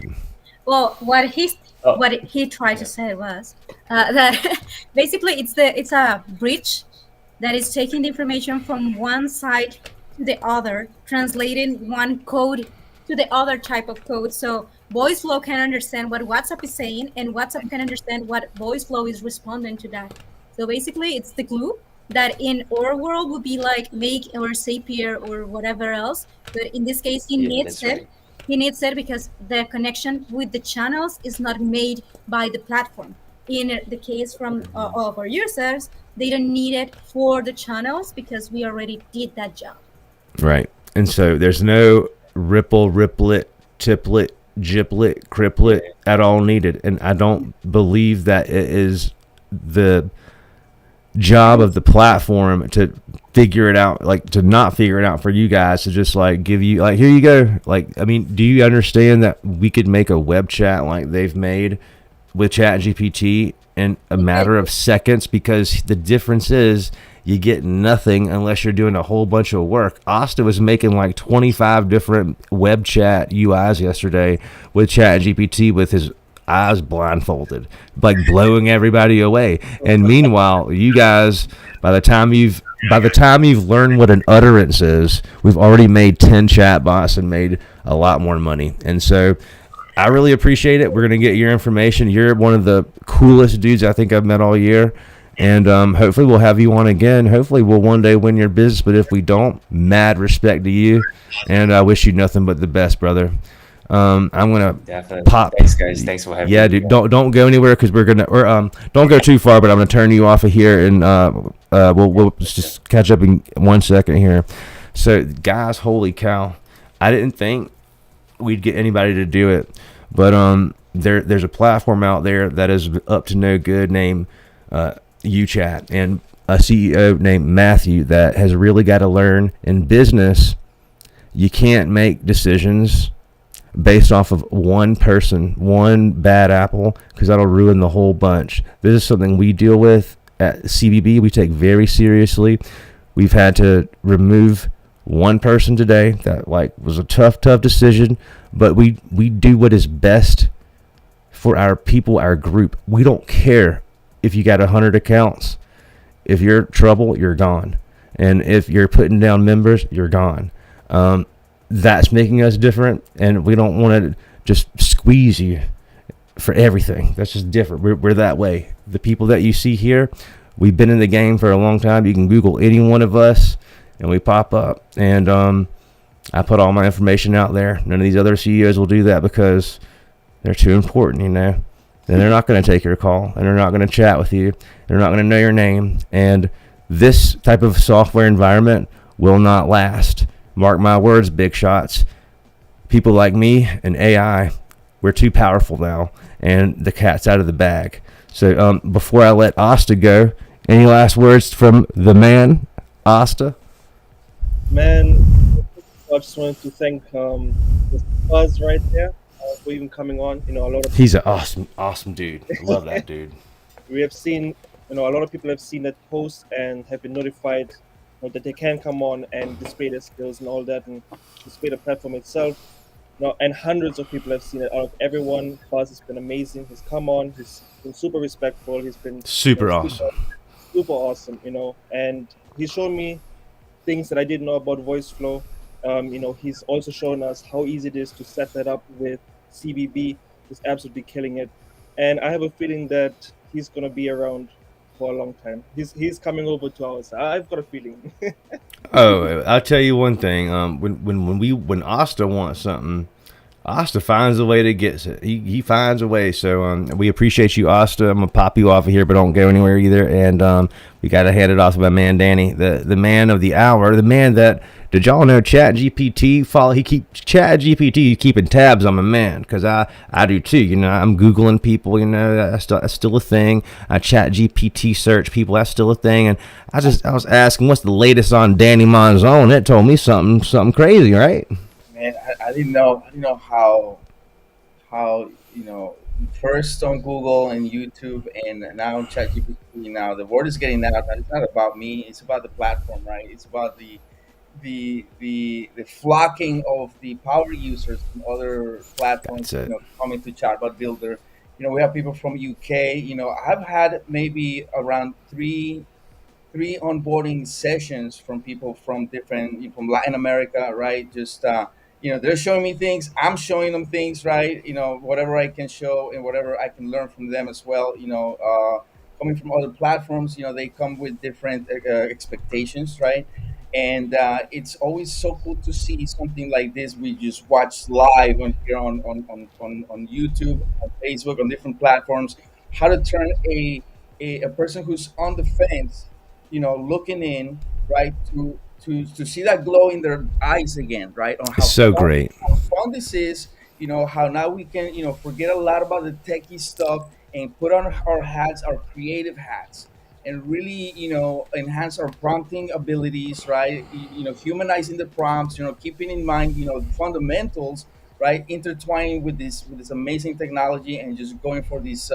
Well, what he tried to say was that basically it's a bridge that is taking the information from one side to the other, translating one code to the other type of code. So VoiceFlow can understand what WhatsApp is saying, and WhatsApp can understand what VoiceFlow is responding to that. So basically, it's the glue that in our world would be like Make or Zapier or whatever else. But in this case, he needs it. right. He needs it because the connection with the channels is not made by the platform. In the case from of our users, they don't need it for the channels because we already did that job. Right. And so there's no Ripple, Riplet, Tiplet, Giplet, Criplet at all needed. And I don't believe that it is the job of the platform to figure it out, like to not figure it out for you guys, to just like give you like, here you go. Like, I mean, do you understand that we could make a web chat like they've made with ChatGPT in a matter of seconds? Because the difference is you get nothing unless you're doing a whole bunch of work. Asta was making like 25 different web chat UIs yesterday with ChatGPT with his eyes blindfolded, like blowing everybody away. And meanwhile, you guys, by the time you've learned what an utterance is, we've already made 10 chatbots and made a lot more money. And so I really appreciate it. We're going to get your information. You're one of the coolest dudes I think I've met all year. And hopefully we'll have you on again. Hopefully we'll one day win your business. But if we don't, mad respect to you. And I wish you nothing but the best, brother. I'm gonna pop. Thanks, guys. Thanks for having me. Yeah, dude. Don't go anywhere because we're gonna. Or don't go too far. But I'm gonna turn you off of here, and we'll just catch up in 1 second here. So, guys, holy cow! I didn't think we'd get anybody to do it, but there's a platform out there that is up to no good named UChat, and a CEO named Matthew that has really got to learn in business. You can't make decisions based off of one person, one bad apple, because that'll ruin the whole bunch. This is something we deal with at CBB. We take very seriously. We've had to remove one person today. That was a tough decision, but we do what is best for our people, our group. We don't care if you got 100 accounts. If you're in trouble, you're gone. And if you're putting down members, you're gone. That's making us different, and we don't want to just squeeze you for everything. That's just different. We're that way. The people that you see here, we've been in the game for a long time. You can Google any one of us, and we pop up. And I put all my information out there. None of these other CEOs will do that because they're too important, And they're not going to take your call, and they're not going to chat with you. They're not going to know your name. And this type of software environment will not last. Mark my words, big shots. People like me and AI, we're too powerful now, and the cat's out of the bag. So before I let Asta go, any last words from the man, Asta? Man, I just wanted to thank Mr. Buzz right there for even coming on. A lot of He's an awesome dude. I love that dude. we have seen a lot of people have seen that post and have been notified, that they can come on and display their skills and all that, and display the platform itself. And hundreds of people have seen it. Out of everyone, Buzz has been amazing. He's come on. He's been super respectful. He's been, Super super, awesome. super awesome. And he's shown me things that I didn't know about voice flow. He's also shown us how easy it is to set that up with CBB. He's absolutely killing it, and I have a feeling that he's gonna be around for a long time. He's coming over to our side. I've got a feeling. Oh, I'll tell you one thing. When Asta wants something, Asta finds a way to get it. He finds a way. So we appreciate you, Asta. I'm gonna pop you off of here, but don't go anywhere either. And we gotta hand it off to my man Danny, the man of the hour, the man that, did y'all know ChatGPT follow? He keeps ChatGPT keeping tabs on my man, because I do too. I'm googling people. That's still a thing. I ChatGPT search people. That's still a thing. And I was asking, what's the latest on Danny Monzon? It told me something crazy, right? Man, I didn't know how first on Google and YouTube and now on ChatGPT. Now the word is getting out that it's not about me. It's about the platform, right? It's about the flocking of the power users from other platforms, That's it. coming to Chatbot Builder. We have people from UK. I've had maybe around three onboarding sessions from people from different, from Latin America, right? Just they're showing me things, I'm showing them things, right? Whatever I can show and whatever I can learn from them as well. Coming from other platforms, they come with different expectations, right? And it's always so cool to see something like this. We just watch live on here on YouTube, on Facebook, on different platforms, how to turn a person who's on the fence, looking in, right, to see that glow in their eyes again, right, on It's so great. how fun this is, how now we can, forget a lot about the techie stuff and put on our hats, our creative hats, and really, enhance our prompting abilities, right? Humanizing the prompts, keeping in mind, the fundamentals, right? Intertwining with this amazing technology, and just going for these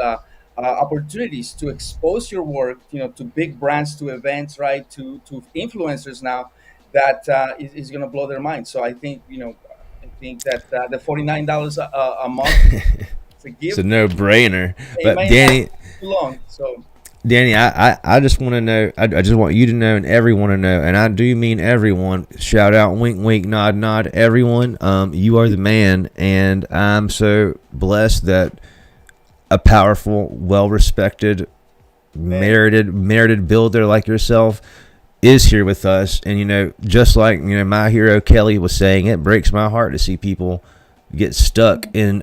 opportunities to expose your work, to big brands, to events, right? To influencers now, that is going to blow their mind. So I think that the $49 a month to It's give, a no-brainer. it But might not Danny, be too long. So Danny, I just want to know. I just want you to know, and everyone to know, and I do mean everyone. Shout out, wink, wink, nod, nod, everyone. You are the man, and I'm so blessed that a powerful, well-respected, merited builder like yourself is here with us. And just like my hero Kelly was saying, it breaks my heart to see people get stuck in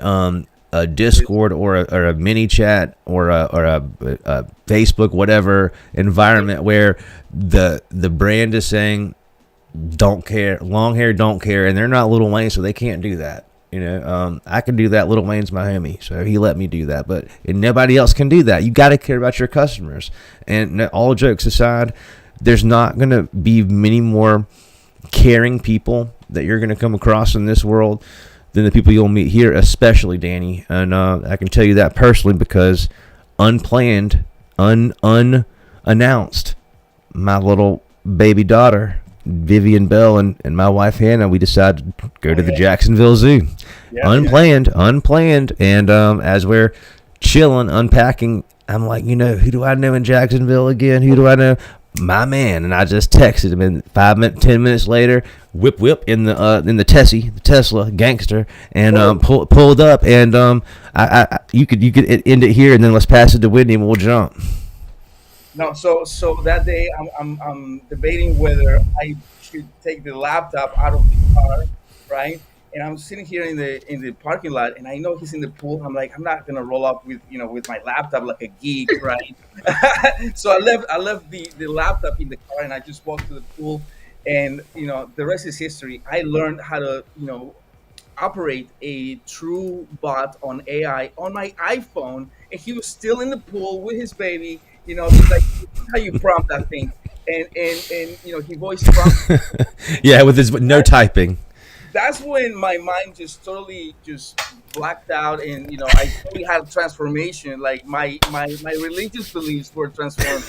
a Discord or a mini chat or a Facebook, whatever environment, where the brand is saying don't care, long hair don't care, and they're not Lil Wayne, so they can't do that. I can do that. Lil Wayne's my homie, so he let me do that, but nobody else can do that. You got to care about your customers. And all jokes aside, there's not going to be many more caring people that you're going to come across in this world than the people you'll meet here, especially Danny. And I can tell you that personally, because unplanned, unannounced, my little baby daughter Vivian Bell and my wife Hannah, we decided to go to the Jacksonville Zoo. Unplanned. And as we're chilling, unpacking, I'm like, who do I know in Jacksonville again? Who do I know? My man. And I just texted him, and 10 minutes later, whip in the Tesla gangster, and pulled up, and you could end it here, and then let's pass it to Whitney and we'll jump. No, so that day I'm debating whether I should take the laptop out of the car, right? And I'm sitting here in the parking lot, and I know he's in the pool. I'm like, I'm not gonna roll up with my laptop like a geek, right? So I left the laptop in the car, and I just walked to the pool, and the rest is history. I learned how to operate a true bot on AI on my iPhone, and he was still in the pool with his baby. He's like, how you prompt that thing, and he voice prompt. Yeah, with no typing. That's when my mind just totally just blacked out, and I totally had a transformation. Like my religious beliefs were transformed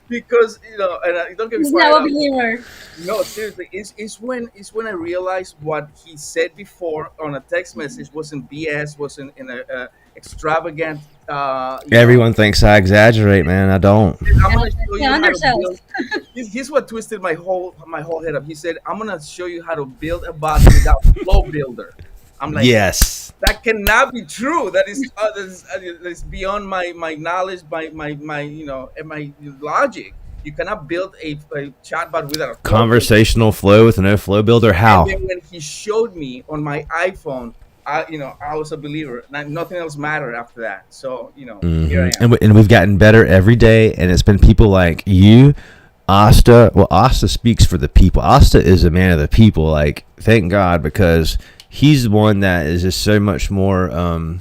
because and don't get me He's now a started. believer. No, seriously, it's when I realized what he said before on a text message wasn't BS, wasn't in a extravagant. Everyone thinks I exaggerate, man. I don't. I'm gonna show We you how to undersells. build. Here's what twisted my whole head up. He said, "I'm gonna show you how to build a bot without Flow Builder." I'm like, Yes. that cannot be true. That is beyond my knowledge, and my logic. You cannot build a chatbot without a flow builder. Conversational flow with no flow builder. And How? then when he showed me on my iPhone, I was a believer. Nothing else mattered after that. So here I am. And we've gotten better every day, and it's been people like you, Asta. Well, Asta speaks for the people. Asta is a man of the people. Like, thank God, because he's the one that is just so much more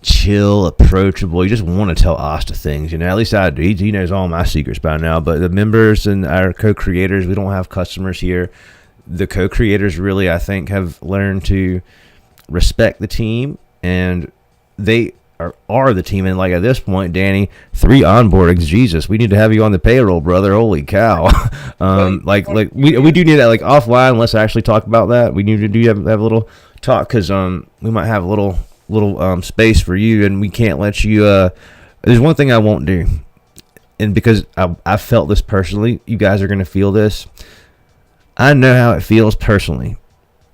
chill, approachable. You just want to tell Asta things, at least I do. He knows all my secrets by now. But the members and our co-creators, we don't have customers here. The co-creators really, I think, have learned to respect the team, and they are the team. And like at this point, Danny, 3 onboardings. Jesus, we need to have you on the payroll, brother. Holy cow! Like we do need that like offline. Let's actually talk about that. We need to have a little talk, because we might have a little space for you, and we can't let you. There's one thing I won't do, and because I felt this personally, you guys are gonna feel this. I know how it feels personally,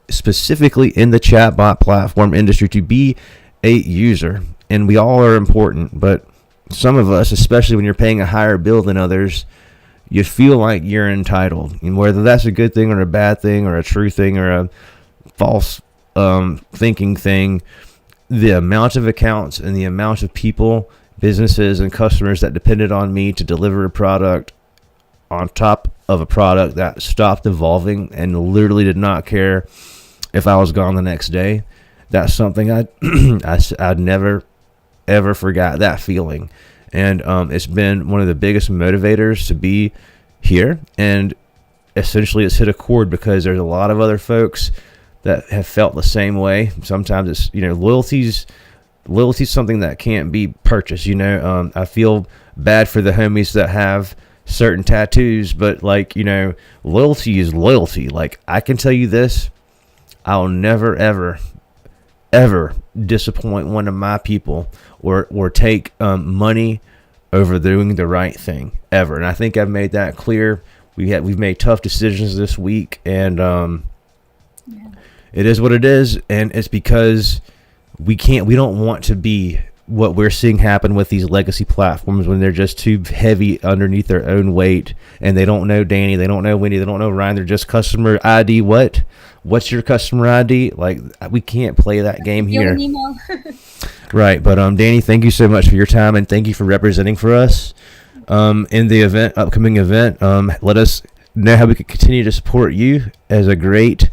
specifically in the chatbot platform industry, to be a user, and we all are important, but some of us, especially when you're paying a higher bill than others, you feel like you're entitled, and whether that's a good thing or a bad thing or a true thing or a false thinking thing, the amount of accounts and the amount of people, businesses, and customers that depended on me to deliver a product on top of a product that stopped evolving and literally did not care if I was gone the next day. That's something I'd never ever forgot, that feeling. And it's been one of the biggest motivators to be here, and essentially it's hit a chord because there's a lot of other folks that have felt the same way. Sometimes it's loyalty's something that can't be purchased. I feel bad for the homies that have certain tattoos, but loyalty is loyalty. Like, I can tell you this, I'll never ever disappoint one of my people or take money over doing the right thing, ever. And I think I've made that clear. We've made tough decisions this week, and it is what it is, and it's because we don't want to be what we're seeing happen with these legacy platforms, when they're just too heavy underneath their own weight, and they don't know Danny, they don't know Wendy, they don't know Ryan. They're just customer ID. What's your customer ID? Like, we can't play that game here. Right. But Danny, thank you so much for your time, and thank you for representing for us in the upcoming event. Let us know how we can continue to support you as a great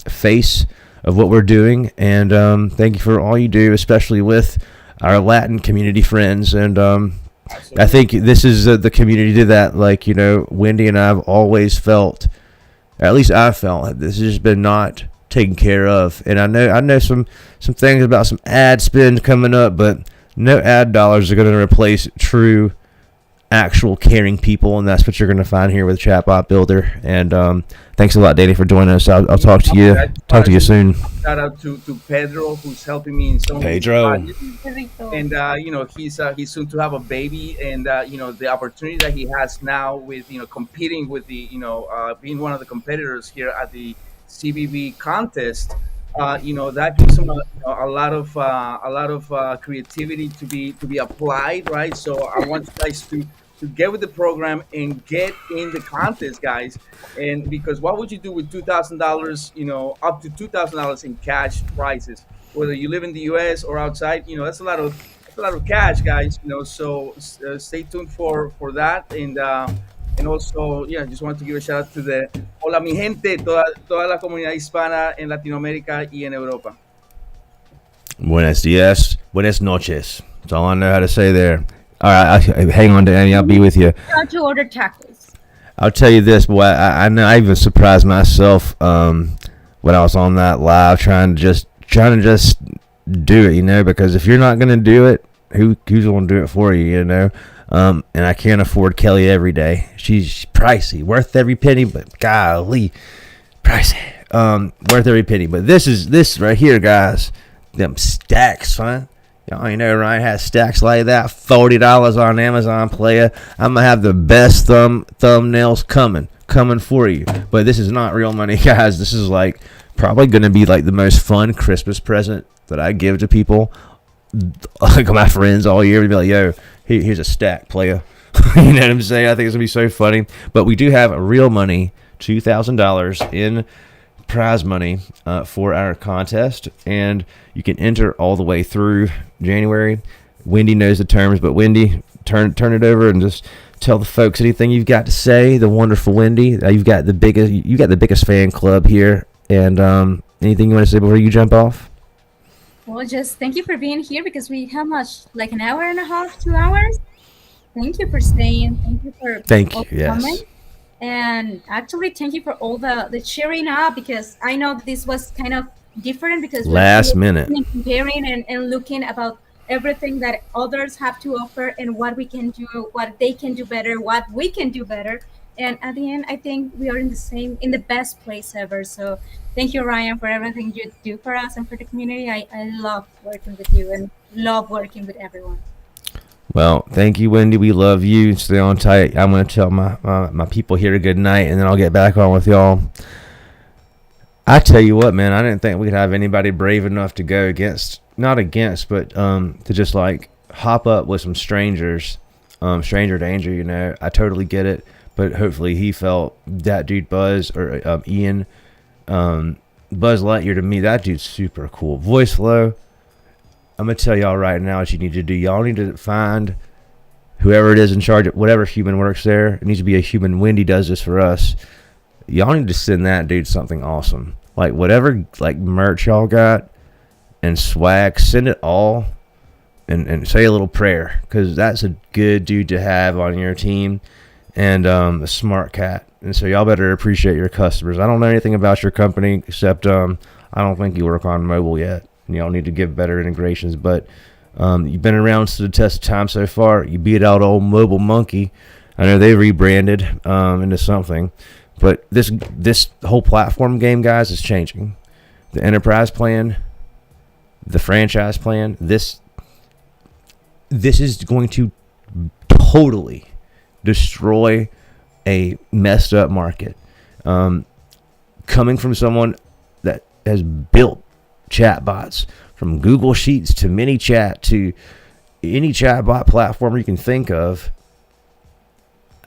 face of what we're doing, and thank you for all you do, especially with our Latin community friends. And I think this is the community that, Wendy and I have always felt, or at least I felt, this has been not taken care of. And I know some things about some ad spend coming up, but no ad dollars are going to replace true, actual caring people, and that's what you're going to find here with Chatbot Builder. And thanks a lot, Danny, for joining us. I'll talk to you soon. Shout out to Pedro, who's helping me in some Pedro. And he's soon to have a baby, and the opportunity that he has now with competing with the being one of the competitors here at the CBB contest. That gives him a lot of creativity to be applied, right? So I want you guys to get with the program and get in the contest, guys. And because what would you do with $2,000? Up to $2,000 in cash prizes, whether you live in the U.S. or outside. That's a lot of cash, guys. So stay tuned for that. And also, just want to give a shout out to the hola mi gente, toda la comunidad hispana en Latinoamérica y en Europa. Buenos dias, buenas noches. That's all I know how to say there. All right, hang on, Danny. I'll be with you. How to order tacos. I'll tell you this, boy. I know I even surprised myself when I was on that live trying to just trying to just do it, you know, because if you're not going to do it, who's going to do it for you, you know? And I can't afford Kelly every day. She's pricey, worth every penny, but golly, pricey. Worth every penny. But this right here, guys, them stacks, son. Y'all ain't know Ryan has stacks like that. $40 on Amazon Player. I'm gonna have the best thumbnails coming for you. But this is not real money, guys. This is like probably gonna be like the most fun Christmas present that I give to people, like my friends all year. We'd be like, yo, here's a stack, player. You know what I'm saying? I think it's gonna be so funny. But we do have real money, $2,000 in prize money for our contest, and you can enter all the way through January. Wendy knows the terms, but Wendy, turn it over and just tell the folks anything you've got to say. The wonderful Wendy, you've got the biggest fan club here, and anything you want to say before you jump off? Well, just thank you for being here, because we have like an hour and a half, 2 hours. Thank you for staying. Thank you for coming. And actually, thank you for all the cheering up, because I know this was kind of different, because last minute comparing and looking about everything that others have to offer and what we can do, what they can do better, what we can do better. And at the end, I think we are in the best place ever. So thank you, Ryan, for everything you do for us and for the community. I love working with you and love working with everyone. Well, thank you, Wendy. We love you. Stay on tight. I'm going to tell my people here a good night, and then I'll get back on with y'all. I tell you what, man, I didn't think we'd have anybody brave enough to go not against, but to just like hop up with some strangers, stranger danger, you know. I totally get it, but hopefully he felt that dude Buzz or Ian, Buzz Lightyear, to me, that dude's super cool. Voice flow. I'm going to tell y'all right now what you need to do. Y'all need to find whoever it is in charge of whatever human works there. It needs to be a human. Wendy does this for us. Y'all need to send that dude something awesome. Like whatever like merch y'all got and swag, send it all and say a little prayer, because that's a good dude to have on your team, and a smart cat. And so y'all better appreciate your customers. I don't know anything about your company except I don't think you work on mobile yet. And y'all need to give better integrations, but you've been around to the test of time so far. You beat out old Mobile Monkey. I know they rebranded into something, but this whole platform game, guys, is changing. The enterprise plan, the franchise plan, this is going to totally destroy a messed up market. Coming from someone that has built chatbots, from Google Sheets to MiniChat to any chatbot platform you can think of,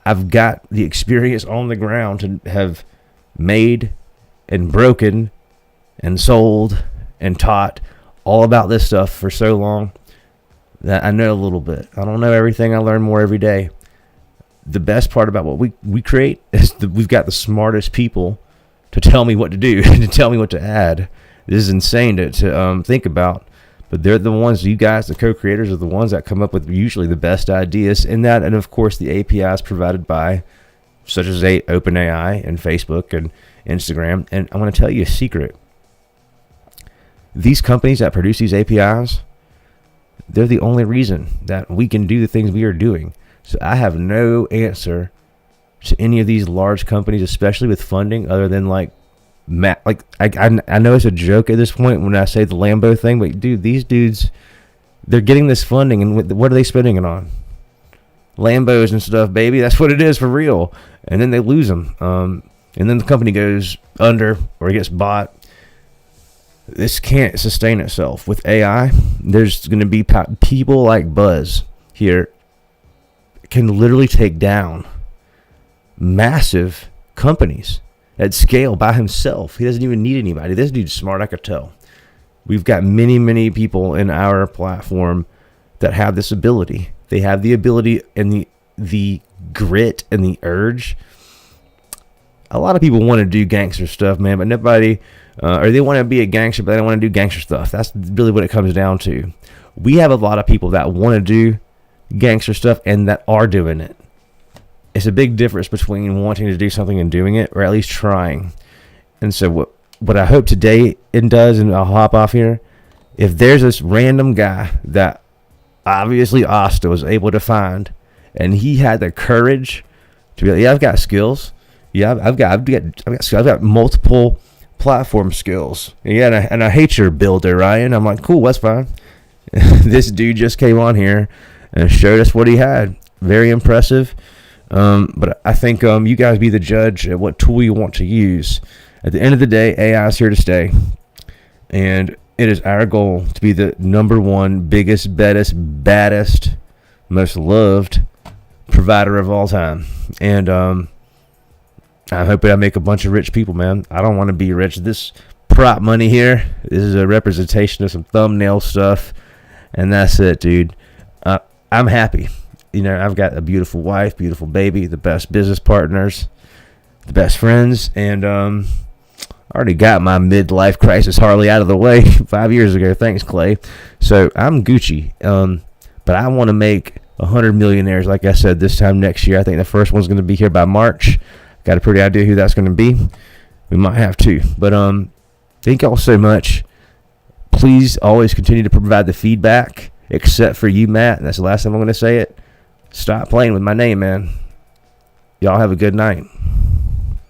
I've got the experience on the ground to have made and broken and sold and taught all about this stuff for so long that I know a little bit. I don't know everything. I learn more every day. The best part about what we create is that we've got the smartest people to tell me what to do and to tell me what to add. This is insane to think about, but they're the ones, you guys, the co-creators, are the ones that come up with usually the best ideas in that. And of course, the APIs provided by such as OpenAI and Facebook and Instagram. And I want to tell you a secret. These companies that produce these APIs, they're the only reason that we can do the things we are doing. So I have no answer to any of these large companies, especially with funding, other than like I know it's a joke at this point when I say the Lambo thing, but dude, these dudes, they're getting this funding, and what are they spending it on? Lambos and stuff, baby. That's what it is for real. And then they lose them, and then the company goes under or gets bought. This can't sustain itself. With AI, there's going to be people like Buzz here can literally take down massive companies at scale by himself. He doesn't even need anybody. This dude's smart, I could tell. We've got many people in our platform that have this ability. They have the ability and the grit and the urge. A lot of people want to do gangster stuff, man, but nobody, or they want to be a gangster, but they don't want to do gangster stuff. That's really what it comes down to. We have a lot of people that want to do gangster stuff and that are doing it. It's a big difference between wanting to do something and doing it, or at least trying. And so what I hope today it does, and I'll hop off here. If there's this random guy that obviously Asta was able to find, and he had the courage to be like, yeah, I've got skills. Yeah, I've got skills. I've got multiple platform skills. Yeah, and I hate your builder, Ryan. I'm like, cool, that's fine. This dude just came on here and showed us what he had. Very impressive. But I think you guys be the judge at what tool you want to use. At the end of the day, AI is here to stay. And it is our goal to be the number one, biggest, baddest, most loved provider of all time. And I hope I make a bunch of rich people, man. I don't want to be rich. This prop money here, this is a representation of some thumbnail stuff. And that's it, dude. I'm happy. You know, I've got a beautiful wife, beautiful baby, the best business partners, the best friends, and I already got my midlife crisis Harley out of the way 5 years ago. Thanks, Clay. So I'm Gucci, but I want to make 100 millionaires, like I said, this time next year. I think the first one's going to be here by March. Got a pretty idea who that's going to be. We might have two, but thank y'all so much. Please always continue to provide the feedback, except for you, Matt. And that's the last time I'm going to say it. Stop playing with my name, man. Y'all have a good night.